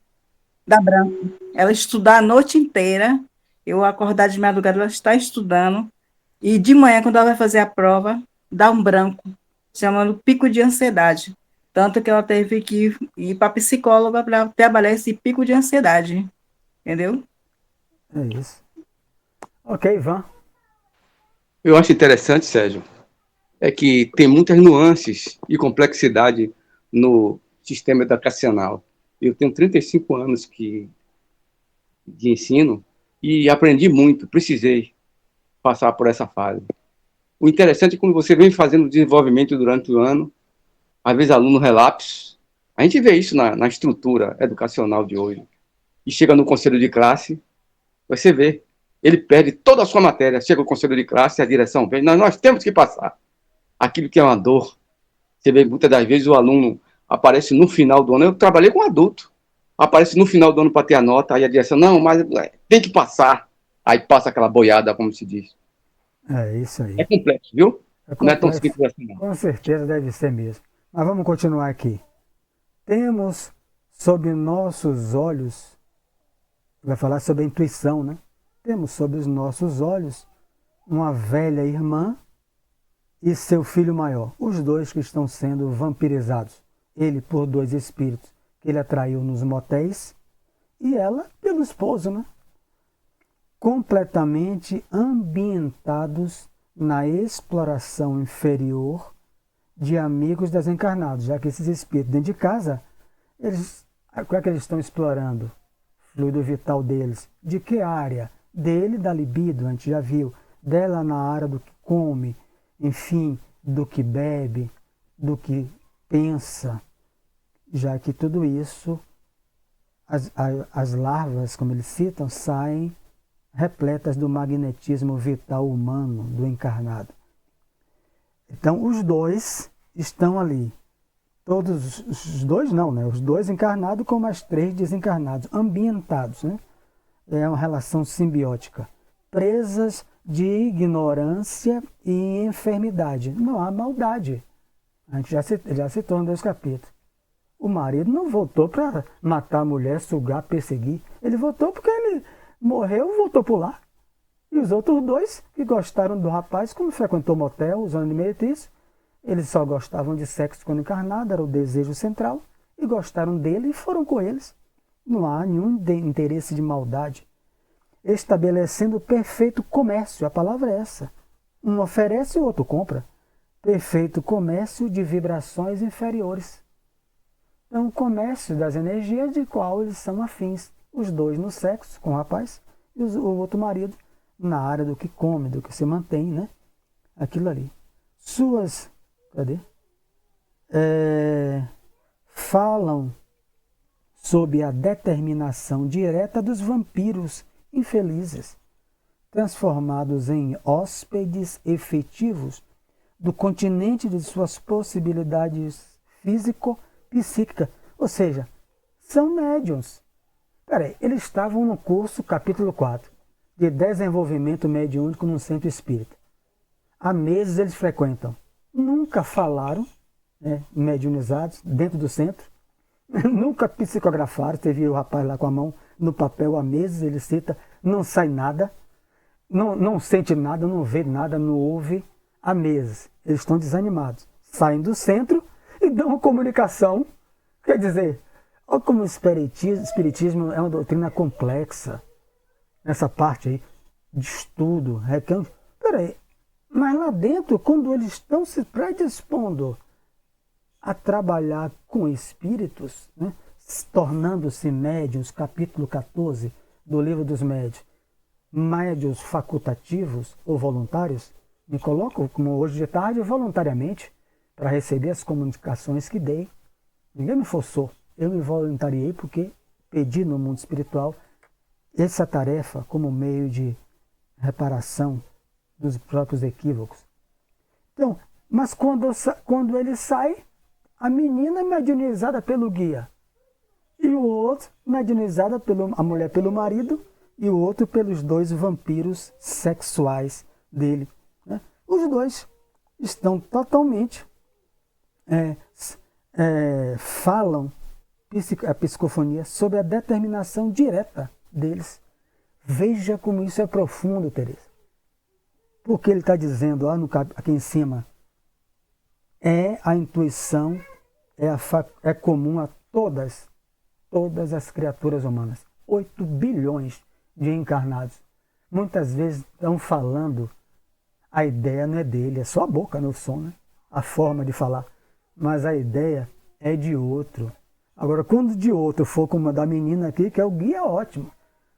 da branco. Ela estudar a noite inteira, eu acordar de madrugada, ela está estudando, e de manhã, quando ela vai fazer a prova, dá um branco, chamando pico de ansiedade. Tanto que ela teve que ir para a psicóloga para trabalhar esse pico de ansiedade. Entendeu? É isso. Ok, Ivan. Eu acho interessante, Sérgio, é que tem muitas nuances e complexidade no sistema educacional. Eu tenho 35 anos de ensino e aprendi muito, precisei passar por essa fase. O interessante é quando você vem fazendo desenvolvimento durante o ano, às vezes aluno relapso, a gente vê isso na estrutura educacional de hoje. E chega no conselho de classe, você vê, ele perde toda a sua matéria, chega o conselho de classe, a direção vem, nós temos que passar. Aquilo que é uma dor, você vê muitas das vezes o aluno aparece no final do ano, eu trabalhei com adulto, aparece no final do ano para ter a nota, aí a direção, não, mas tem que passar, aí passa aquela boiada, como se diz. É isso aí. É complexo, viu? É complexo. Não é tão simples assim, não. Com certeza deve ser mesmo. Mas vamos continuar aqui. Temos sob nossos olhos, vai falar sobre a intuição, né? Temos sob os nossos olhos uma velha irmã e seu filho maior, os dois que estão sendo vampirizados. Ele por 2 espíritos que ele atraiu nos motéis e ela pelo esposo, né? Completamente ambientados na exploração inferior de amigos desencarnados, já que esses espíritos dentro de casa, o que é que eles estão explorando? Fluido vital deles. De que área? Dele, da libido, a gente já viu. Dela na área do que come, enfim, do que bebe, do que pensa. Já que tudo isso, as larvas, como eles citam, saem repletas do magnetismo vital humano, do encarnado. Então, os dois estão ali. Todos os dois não, né? Os 2 encarnados como as 3 desencarnados, ambientados, né? É uma relação simbiótica. Presas de ignorância e enfermidade. Não há maldade. A gente já citou em 2 capítulos. O marido não voltou para matar a mulher, sugar, perseguir. Ele voltou porque ele morreu e voltou por lá. E os outros 2 que gostaram do rapaz, como frequentou motel, usando de meretriz, eles só gostavam de sexo quando encarnado, era o desejo central, e gostaram dele e foram com eles. Não há nenhum interesse de maldade. Estabelecendo perfeito comércio, a palavra é essa. Um oferece e o outro compra. Perfeito comércio de vibrações inferiores. Então, o comércio das energias de qual eles são afins. Os 2 no sexo, com o rapaz, e o outro marido na área do que come, do que se mantém, né? Aquilo ali. Suas, cadê? Falam sob a determinação direta dos vampiros infelizes, transformados em hóspedes efetivos do continente de suas possibilidades físico-psíquicas. Ou seja, são médiuns. Peraí, eles estavam no curso, capítulo 4, de desenvolvimento mediúnico num centro espírita. Há meses eles frequentam. Nunca falaram, mediunizados, dentro do centro. Nunca psicografaram. Você viu o rapaz lá com a mão no papel há meses, ele cita, não sai nada, não sente nada, não vê nada, não ouve há meses. Eles estão desanimados. Saem do centro e dão uma comunicação. Quer dizer, olha como o espiritismo é uma doutrina complexa. Nessa parte aí de estudo. Peraí, mas lá dentro, quando eles estão se predispondo a trabalhar com espíritos, né, tornando-se médiuns, capítulo 14 do Livro dos Médiuns, médiuns facultativos ou voluntários, me coloco, como hoje de tarde, voluntariamente, para receber as comunicações que dei. Ninguém me forçou, eu me voluntariei porque pedi no mundo espiritual essa tarefa como meio de reparação dos próprios equívocos. Então, mas quando ele sai, a menina é mediunizada pelo guia, e o outro mediunizada a mulher pelo marido, e o outro pelos dois vampiros sexuais dele. Né? Os dois estão totalmente, falam a psicofonia sob a determinação direta deles. Veja como isso é profundo, Teresa. Porque ele está dizendo lá aqui em cima, a intuição é comum a todas as criaturas humanas. 8 bilhões de encarnados. Muitas vezes estão falando, a ideia não é dele, é só a boca, o som, né? A forma de falar. Mas a ideia é de outro. Agora, quando de outro for como a da menina aqui, que é o guia, é ótimo.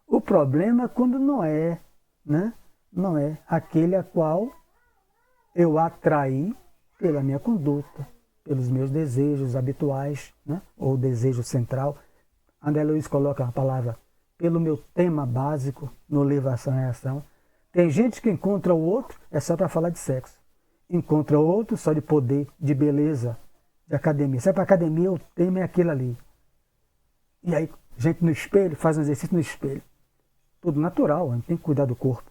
O problema é quando não é, né? Não é aquele a qual eu atraí pela minha conduta, pelos meus desejos habituais, né? Ou desejo central. André Luiz coloca a palavra pelo meu tema básico no livro Ação e Reação. Tem gente que encontra o outro é só para falar de sexo. Encontra outro só de poder, de beleza, de academia. Sai para academia, o tema é aquele ali. E aí, gente no espelho, faz um exercício no espelho. Tudo natural, a gente tem que cuidar do corpo.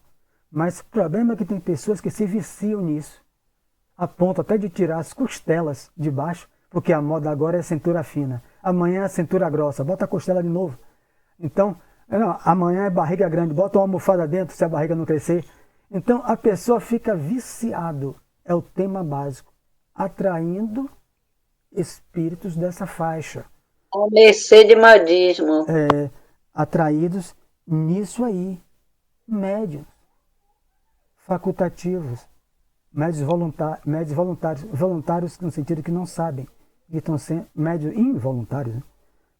Mas o problema é que tem pessoas que se viciam nisso, a ponto até de tirar as costelas de baixo, porque a moda agora é cintura fina. Amanhã é cintura grossa, bota a costela de novo. Então, amanhã é barriga grande, bota uma almofada dentro se a barriga não crescer. Então, a pessoa fica viciado, é o tema básico, atraindo espíritos dessa faixa. A mercê de modismo. Atraídos nisso aí, médiuns, facultativos, médios voluntários no sentido que não sabem, que estão sendo médios involuntários, né?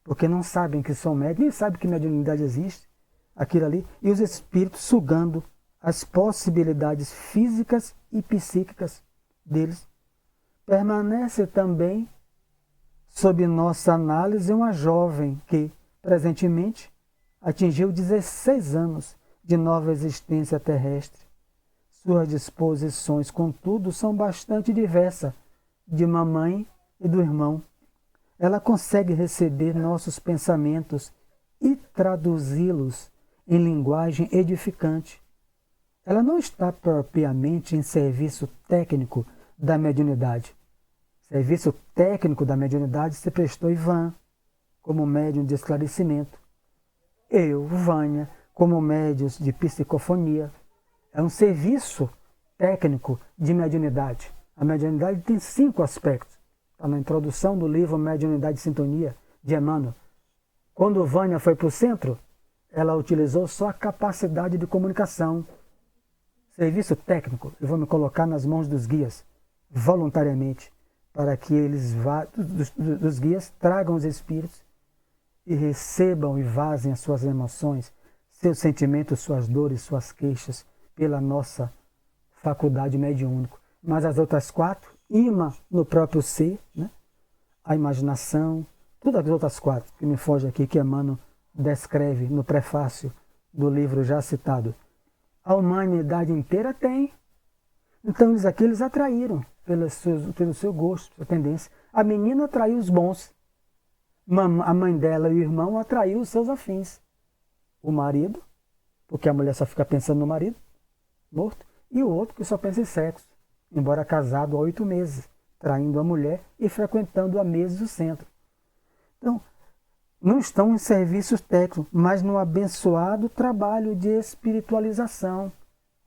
Porque não sabem que são médios, nem sabem que mediunidade existe, aquilo ali, e os espíritos sugando as possibilidades físicas e psíquicas deles. Permanece também sob nossa análise uma jovem que, presentemente, atingiu 16 anos de nova existência terrestre. Suas disposições, contudo, são bastante diversas de mamãe e do irmão. Ela consegue receber nossos pensamentos e traduzi-los em linguagem edificante. Ela não está propriamente em serviço técnico da mediunidade. Serviço técnico da mediunidade se prestou Ivan, como médium de esclarecimento. Eu, Vânia, como médios de psicofonia. É um serviço técnico de mediunidade. A mediunidade tem 5 aspectos. Está na introdução do livro Mediunidade e Sintonia, de Emmanuel. Quando Vânia foi para o centro, ela utilizou só a capacidade de comunicação. Serviço técnico, eu vou me colocar nas mãos dos guias, voluntariamente, para que eles dos guias tragam os espíritos e recebam e vazem as suas emoções, seus sentimentos, suas dores, suas queixas, pela nossa faculdade mediúnica. Mas as outras 4, imã no próprio ser, né? A imaginação, todas as outras 4 que me foge aqui, que Emmanuel descreve no prefácio do livro já citado. A humanidade inteira tem. Então eles atraíram pelo seu gosto, sua tendência. A menina atraiu os bons. A mãe dela e o irmão atraiu os seus afins. O marido, porque a mulher só fica pensando no marido, morto, e o outro que só pensa em sexo, embora casado há 8 meses, traindo a mulher e frequentando há meses o centro. Então, não estão em serviços técnicos, mas no abençoado trabalho de espiritualização,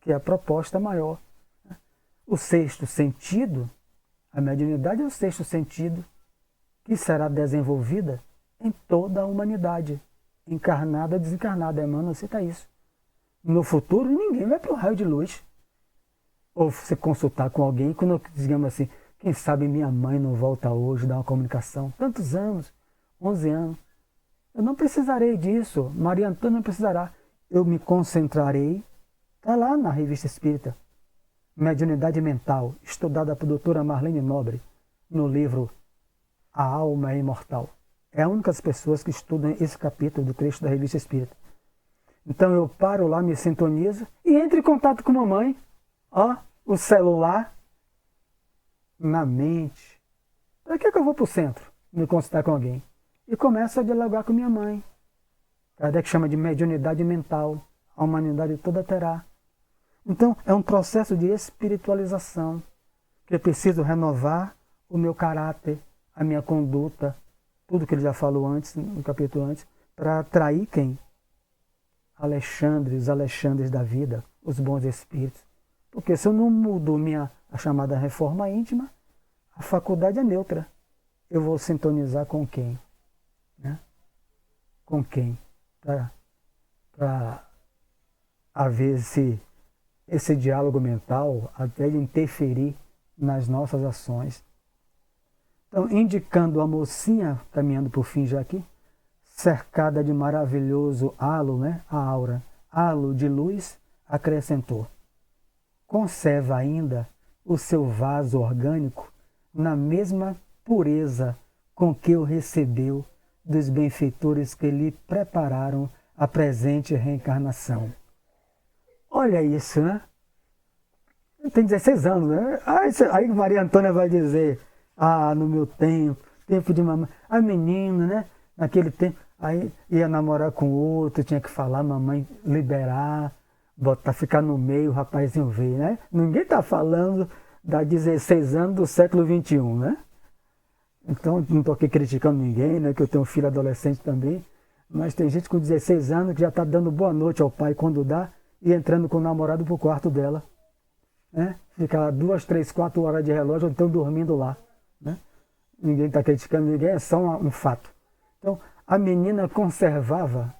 que é a proposta maior. O sexto sentido, a mediunidade é o sexto sentido, que será desenvolvida em toda a humanidade, encarnada ou desencarnada. Emmanuel cita isso. No futuro, ninguém vai para o raio de luz. Ou você consultar com alguém, quando, digamos assim, quem sabe minha mãe não volta hoje, dá uma comunicação. Tantos anos, 11 anos. Eu não precisarei disso, Maria Antônia não precisará. Eu me concentrarei, está lá na Revista Espírita, Mediunidade Mental, estudada por doutora Marlene Nobre, no livro A Alma é Imortal. É a única das pessoas que estudam esse capítulo do trecho da Revista Espírita. Então eu paro lá, me sintonizo e entro em contato com a mamãe. Ó, o celular na mente. Para que eu vou para o centro me consultar com alguém? E começo a dialogar com minha mãe. Kardec chama de mediunidade mental. A humanidade toda terá. Então, é um processo de espiritualização, que eu preciso renovar o meu caráter, a minha conduta, tudo que ele já falou antes, no capítulo antes, para atrair quem? Os Alexandres da vida, os bons espíritos. Porque se eu não mudo a chamada reforma íntima, a faculdade é neutra. Eu vou sintonizar com quem? Né? Com quem? Para haver esse diálogo mental, até de interferir nas nossas ações. Então, indicando a mocinha, caminhando por fim já aqui, cercada de maravilhoso halo, né? A aura, halo de luz, acrescentou: conserva ainda o seu vaso orgânico na mesma pureza com que o recebeu dos benfeitores que lhe prepararam a presente reencarnação. Olha isso, né? Tem 16 anos, né? Aí Maria Antônia vai dizer, no meu tempo de mamãe, a menina, né? Naquele tempo, aí ia namorar com outro, tinha que falar, mamãe liberar, ficar no meio, o rapazinho veio, né? Ninguém está falando da 16 anos do século XXI, né? Então, não estou aqui criticando ninguém, né? Que eu tenho um filho adolescente também, mas tem gente com 16 anos que já está dando boa noite ao pai quando dá e entrando com o namorado pro quarto dela, né? Fica 2, 3, 4 horas de relógio, ou então dormindo lá, né? Ninguém está criticando ninguém, é só um fato. Então, a menina conservava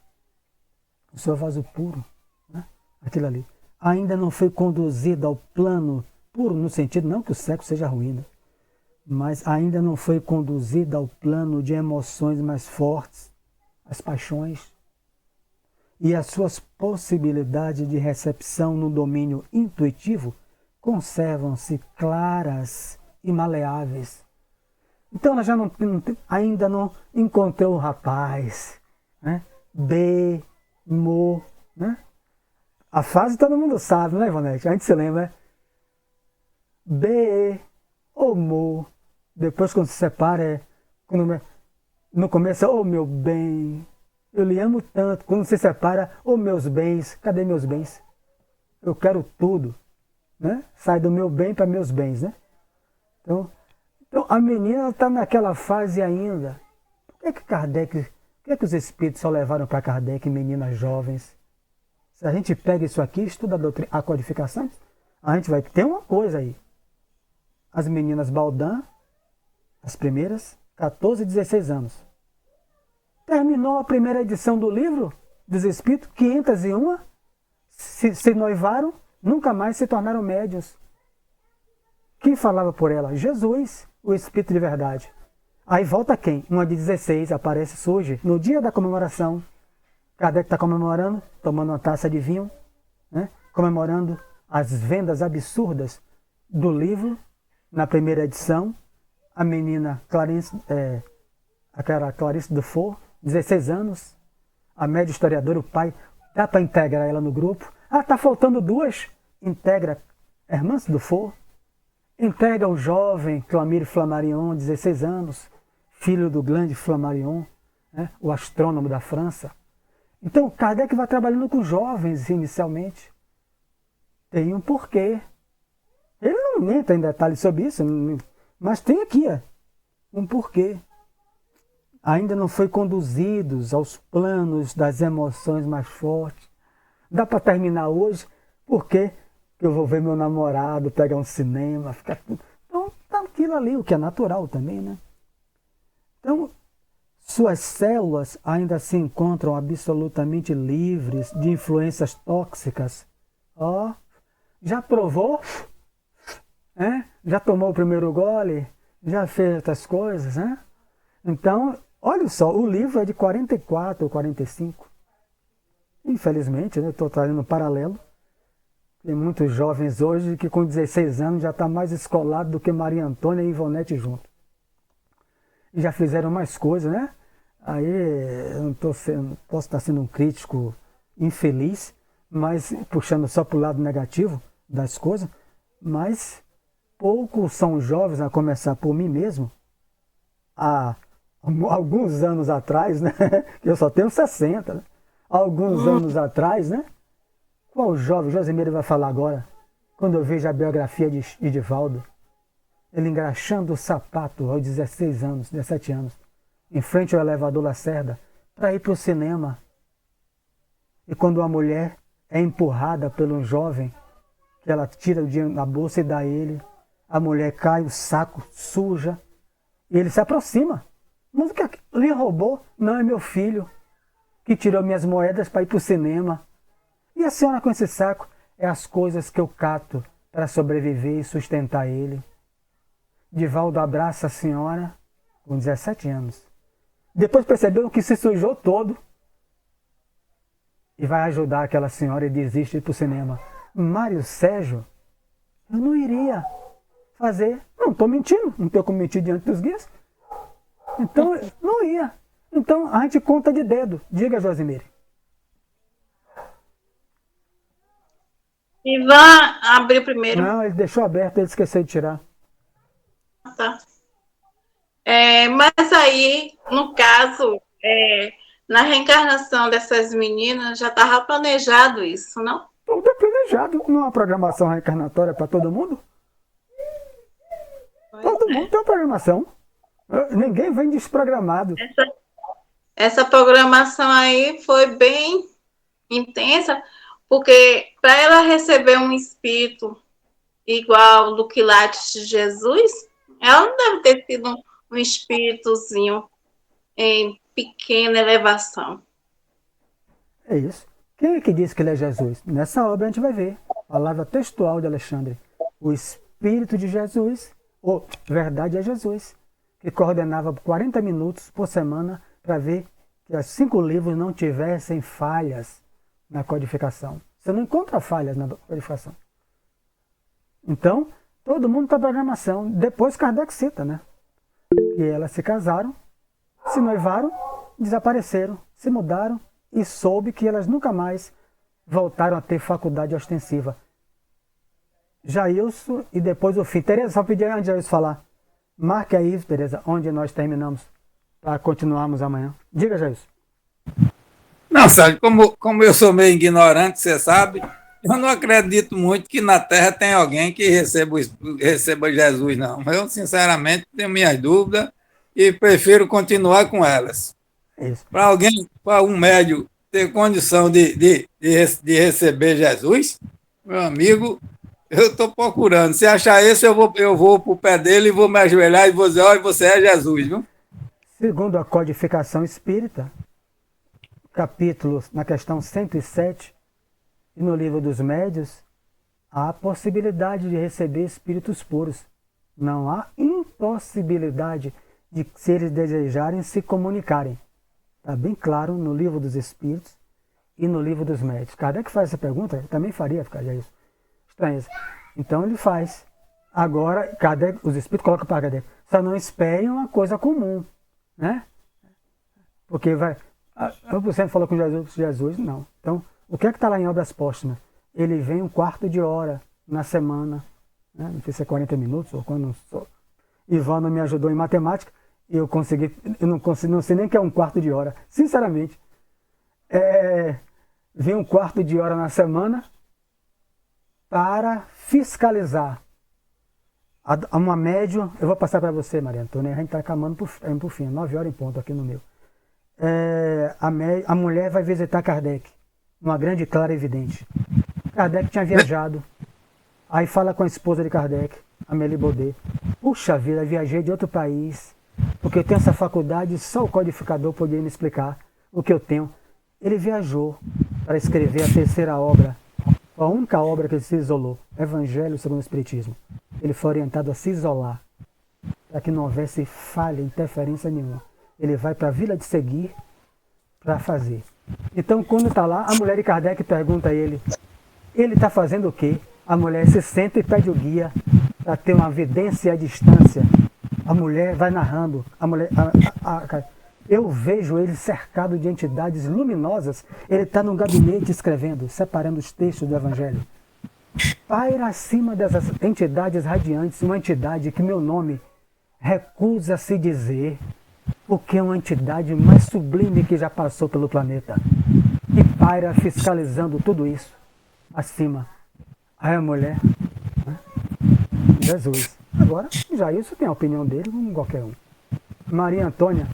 o seu vaso puro, né? Aquilo ali. Ainda não foi conduzida ao plano puro, no sentido, não que o sexo seja ruim, né? Mas ainda não foi conduzida ao plano de emoções mais fortes, as paixões, e as suas possibilidades de recepção no domínio intuitivo conservam-se claras e maleáveis. Então ela já ainda não encontrou o rapaz, né? Né? A fase todo mundo sabe, né, Ivonete? A gente se lembra, né? Mo. Depois quando se separa, no começo é, oh meu bem, eu lhe amo tanto. Quando se separa, oh meus bens, cadê meus bens? Eu quero tudo, né? Sai do meu bem para meus bens, né? Então a menina está naquela fase ainda. Por que os espíritos só levaram para Kardec meninas jovens? Se a gente pega isso aqui, estuda a codificação, a gente vai ter uma coisa aí. As meninas Baldan, as primeiras, 14 e 16 anos. Terminou a primeira edição do livro dos Espíritos, 501, se noivaram, nunca mais se tornaram médiuns. Quem falava por ela? Jesus, o Espírito de verdade. Aí volta quem? Uma de 16, aparece, surge, no dia da comemoração. Kardec está comemorando, tomando uma taça de vinho, né? comemorando as vendas absurdas do livro. Na primeira edição, a menina aquela Clarice Dufour, 16 anos, a média historiadora, o pai, dá para integrar ela no grupo. Tá faltando 2, integra Hermance Dufour, integra o jovem Clamire Flammarion, 16 anos, filho do grande Flammarion, né, o astrônomo da França. Então, Kardec vai trabalhando com jovens inicialmente. Tem um porquê. Ele não entra em detalhes sobre isso, mas tem aqui um porquê. Ainda não foi conduzidos aos planos das emoções mais fortes. Dá para terminar hoje, porque eu vou ver meu namorado, pegar um cinema, ficar tudo. Então, tá aquilo ali, o que é natural também, né? Então, suas células ainda se encontram absolutamente livres de influências tóxicas. Já provou? Já tomou o primeiro gole? Já fez outras coisas, né? Então, olha só, o livro é de 44 ou 45. Infelizmente, né, estou trazendo um paralelo. Tem muitos jovens hoje que com 16 anos já está mais escolado do que Maria Antônia e Ivonete junto. E já fizeram mais coisas, né? Aí eu não posso estar sendo um crítico infeliz, mas puxando só para o lado negativo das coisas, mas poucos são jovens, a começar por mim mesmo, há alguns anos atrás, né? Eu só tenho 60, né? Alguns anos atrás, né? Qual jovem, Josimeire vai falar agora, quando eu vejo a biografia de Divaldo, ele engraxando o sapato aos 16 anos, 17 anos, em frente ao elevador Lacerda, para ir para o cinema. E quando uma mulher é empurrada por um jovem, que ela tira o dinheiro da bolsa e dá a ele, a mulher cai, o saco suja, e ele se aproxima. Mas o que lhe roubou? Não, é meu filho, que tirou minhas moedas para ir para o cinema. E a senhora com esse saco? É as coisas que eu cato para sobreviver e sustentar ele. Divaldo abraça a senhora com 17 anos. Depois percebeu que se sujou todo e vai ajudar aquela senhora e desiste de ir para o cinema. Mário Sérgio, eu não iria fazer. Não estou mentindo, não tenho como mentir diante dos guias. Então, não ia. Então, a gente conta de dedo. Diga, Josimeire. Ivan abriu primeiro. Não, ele deixou aberto, ele esqueceu de tirar. Tá. Mas aí, no caso, na reencarnação dessas meninas, já estava planejado isso, não? Tudo é planejado. Não é uma programação reencarnatória para todo mundo? Todo mundo tem uma programação. Ninguém vem desprogramado. Essa programação aí foi bem intensa, porque para ela receber um espírito igual do quilate de Jesus, ela não deve ter sido um espíritozinho em pequena elevação. É isso. Quem é que diz que ele é Jesus? Nessa obra a gente vai ver. Palavra textual de Alexandre. O Espírito de Jesus, ou verdade é Jesus, que coordenava 40 minutos por semana para ver que os 5 livros não tivessem falhas na codificação. Você não encontra falhas na codificação. Então, todo mundo está programação. Depois Kardec cita, né? E elas se casaram, se noivaram, desapareceram, se mudaram e soube que elas nunca mais voltaram a ter faculdade ostensiva. Jailson e depois o fim. Tereza, só pedir antes de Jailson falar. Marque aí, Tereza, onde nós terminamos, para continuarmos amanhã. Diga, Jailson. Não, Sérgio, como eu sou meio ignorante, você sabe, eu não acredito muito que na Terra tem alguém que receba Jesus, não. Eu, sinceramente, tenho minhas dúvidas e prefiro continuar com elas. Para alguém, para um médium ter condição de receber Jesus, meu amigo, eu estou procurando. Se achar esse, eu vou para o pé dele e vou me ajoelhar e vou dizer, olha, você é Jesus, viu? Segundo a codificação espírita, capítulo na questão 107, e no livro dos médios, há a possibilidade de receber espíritos puros. Não há impossibilidade de, se eles desejarem, se comunicarem. Está bem claro no livro dos espíritos e no livro dos médios? Kardec faz essa pergunta, eu também faria, ficaria isso. Estranheza. Então ele faz. Agora, Kardec, os espíritos colocam para Kardec, só não esperem uma coisa comum, né? Porque vai... Você falou com Jesus, não. Então, o que é que está lá em Obras Póstumas? Ele vem 1/4 de hora na semana, né? Não sei se é 40 minutos ou quando... Ivana me ajudou em matemática, e eu não sei nem o que é 1/4 de hora, sinceramente. Vem 1/4 de hora na semana para fiscalizar. Uma média, eu vou passar para você, Maria Antônia, a gente está caminhando para o fim, 9 horas em ponto aqui no meu. A mulher vai visitar Kardec, uma grande clara evidente. Kardec tinha viajado, aí fala com a esposa de Kardec, Amélie Baudet. Puxa vida, viajei de outro país, porque eu tenho essa faculdade, só o codificador poderia me explicar o que eu tenho. Ele viajou para escrever a 3ª obra, a única obra que ele se isolou, Evangelho segundo o Espiritismo. Ele foi orientado a se isolar, para que não houvesse falha, interferência nenhuma. Ele vai para a Vila de Seguir para fazer. Então, quando está lá, a mulher de Kardec pergunta a ele está fazendo o quê? A mulher se senta e pede o guia para ter uma evidência à distância. A mulher vai narrando. Eu vejo ele cercado de entidades luminosas. Ele está no gabinete escrevendo, separando os textos do Evangelho. Paira acima dessas entidades radiantes, uma entidade que meu nome recusa-se dizer, porque é uma entidade mais sublime que já passou pelo planeta. E paira fiscalizando tudo isso acima. Aí a mulher, né? Jesus. Agora, já isso tem a opinião dele, como qualquer um. Maria Antônia.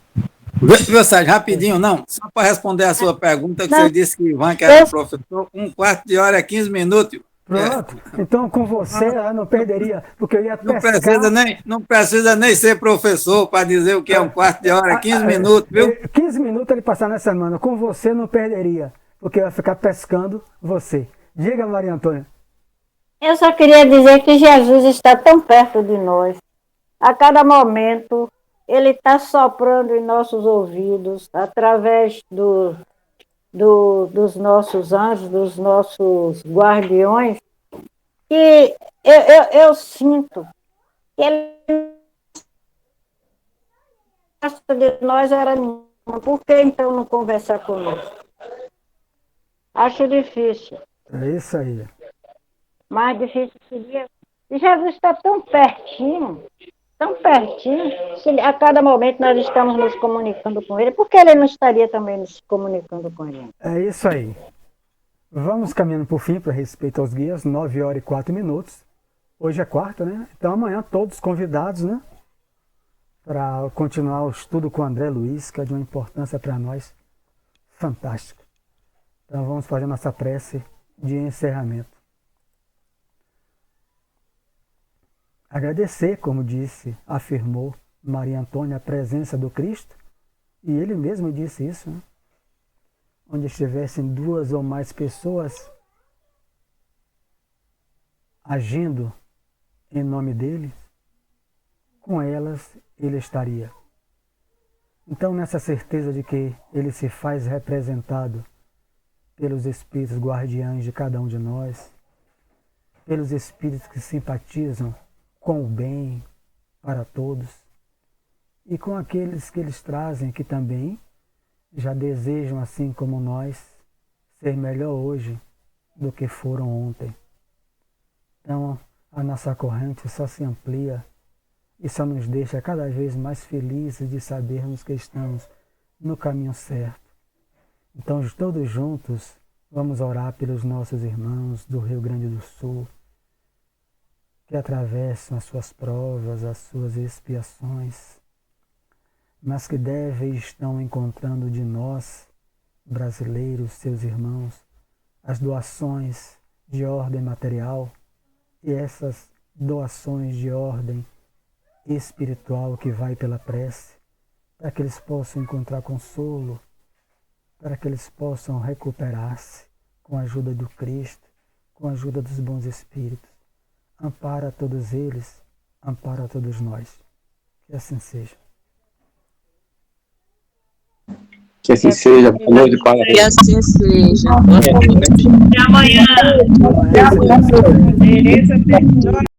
Viu, Sérgio, rapidinho, não, só para responder a sua pergunta, que você disse que Ivan, que era professor, 1/4 de hora é 15 minutos. Pronto, então com você eu não perderia, porque eu ia pescar... Não precisa nem ser professor para dizer o que é 1/4 de hora, 15 minutos, viu? 15 minutos ele passar na semana, com você eu não perderia, porque eu ia ficar pescando você. Diga, Maria Antônia. Eu só queria dizer que Jesus está tão perto de nós. A cada momento, ele está soprando em nossos ouvidos, através dos nossos anjos, dos nossos guardiões, e eu sinto que ele gosta de nós era nenhuma. Por que então não conversar conosco? Acho difícil. É isso aí. Mais difícil seria. E Jesus está tão pertinho, se a cada momento nós estamos nos comunicando com ele, por que ele não estaria também nos comunicando com a gente? É isso aí. Vamos caminhando por fim, para respeito aos guias, 9 horas e 4 minutos. Hoje é quarta, né? Então amanhã todos convidados, né? Para continuar o estudo com o André Luiz, que é de uma importância para nós fantástica. Então vamos fazer nossa prece de encerramento. Agradecer, como disse, afirmou Maria Antônia, a presença do Cristo, e ele mesmo disse isso, né? Onde estivessem 2 ou mais pessoas agindo em nome dele, com elas ele estaria. Então, nessa certeza de que ele se faz representado pelos espíritos guardiães de cada um de nós, pelos espíritos que simpatizam com o bem para todos, e com aqueles que eles trazem que também já desejam, assim como nós, ser melhor hoje do que foram ontem. Então, a nossa corrente só se amplia e só nos deixa cada vez mais felizes de sabermos que estamos no caminho certo. Então, todos juntos, vamos orar pelos nossos irmãos do Rio Grande do Sul, que atravessam as suas provas, as suas expiações, mas que devem e estão encontrando de nós, brasileiros, seus irmãos, as doações de ordem material e essas doações de ordem espiritual que vai pela prece, para que eles possam encontrar consolo, para que eles possam recuperar-se com a ajuda do Cristo, com a ajuda dos bons espíritos. Ampara todos eles, ampara todos nós. Que assim seja. Que assim seja. Boa noite, Que parabéns. assim seja. Boa noite. Até amanhã. Amanhã, se Deus quiser. Tereza terminou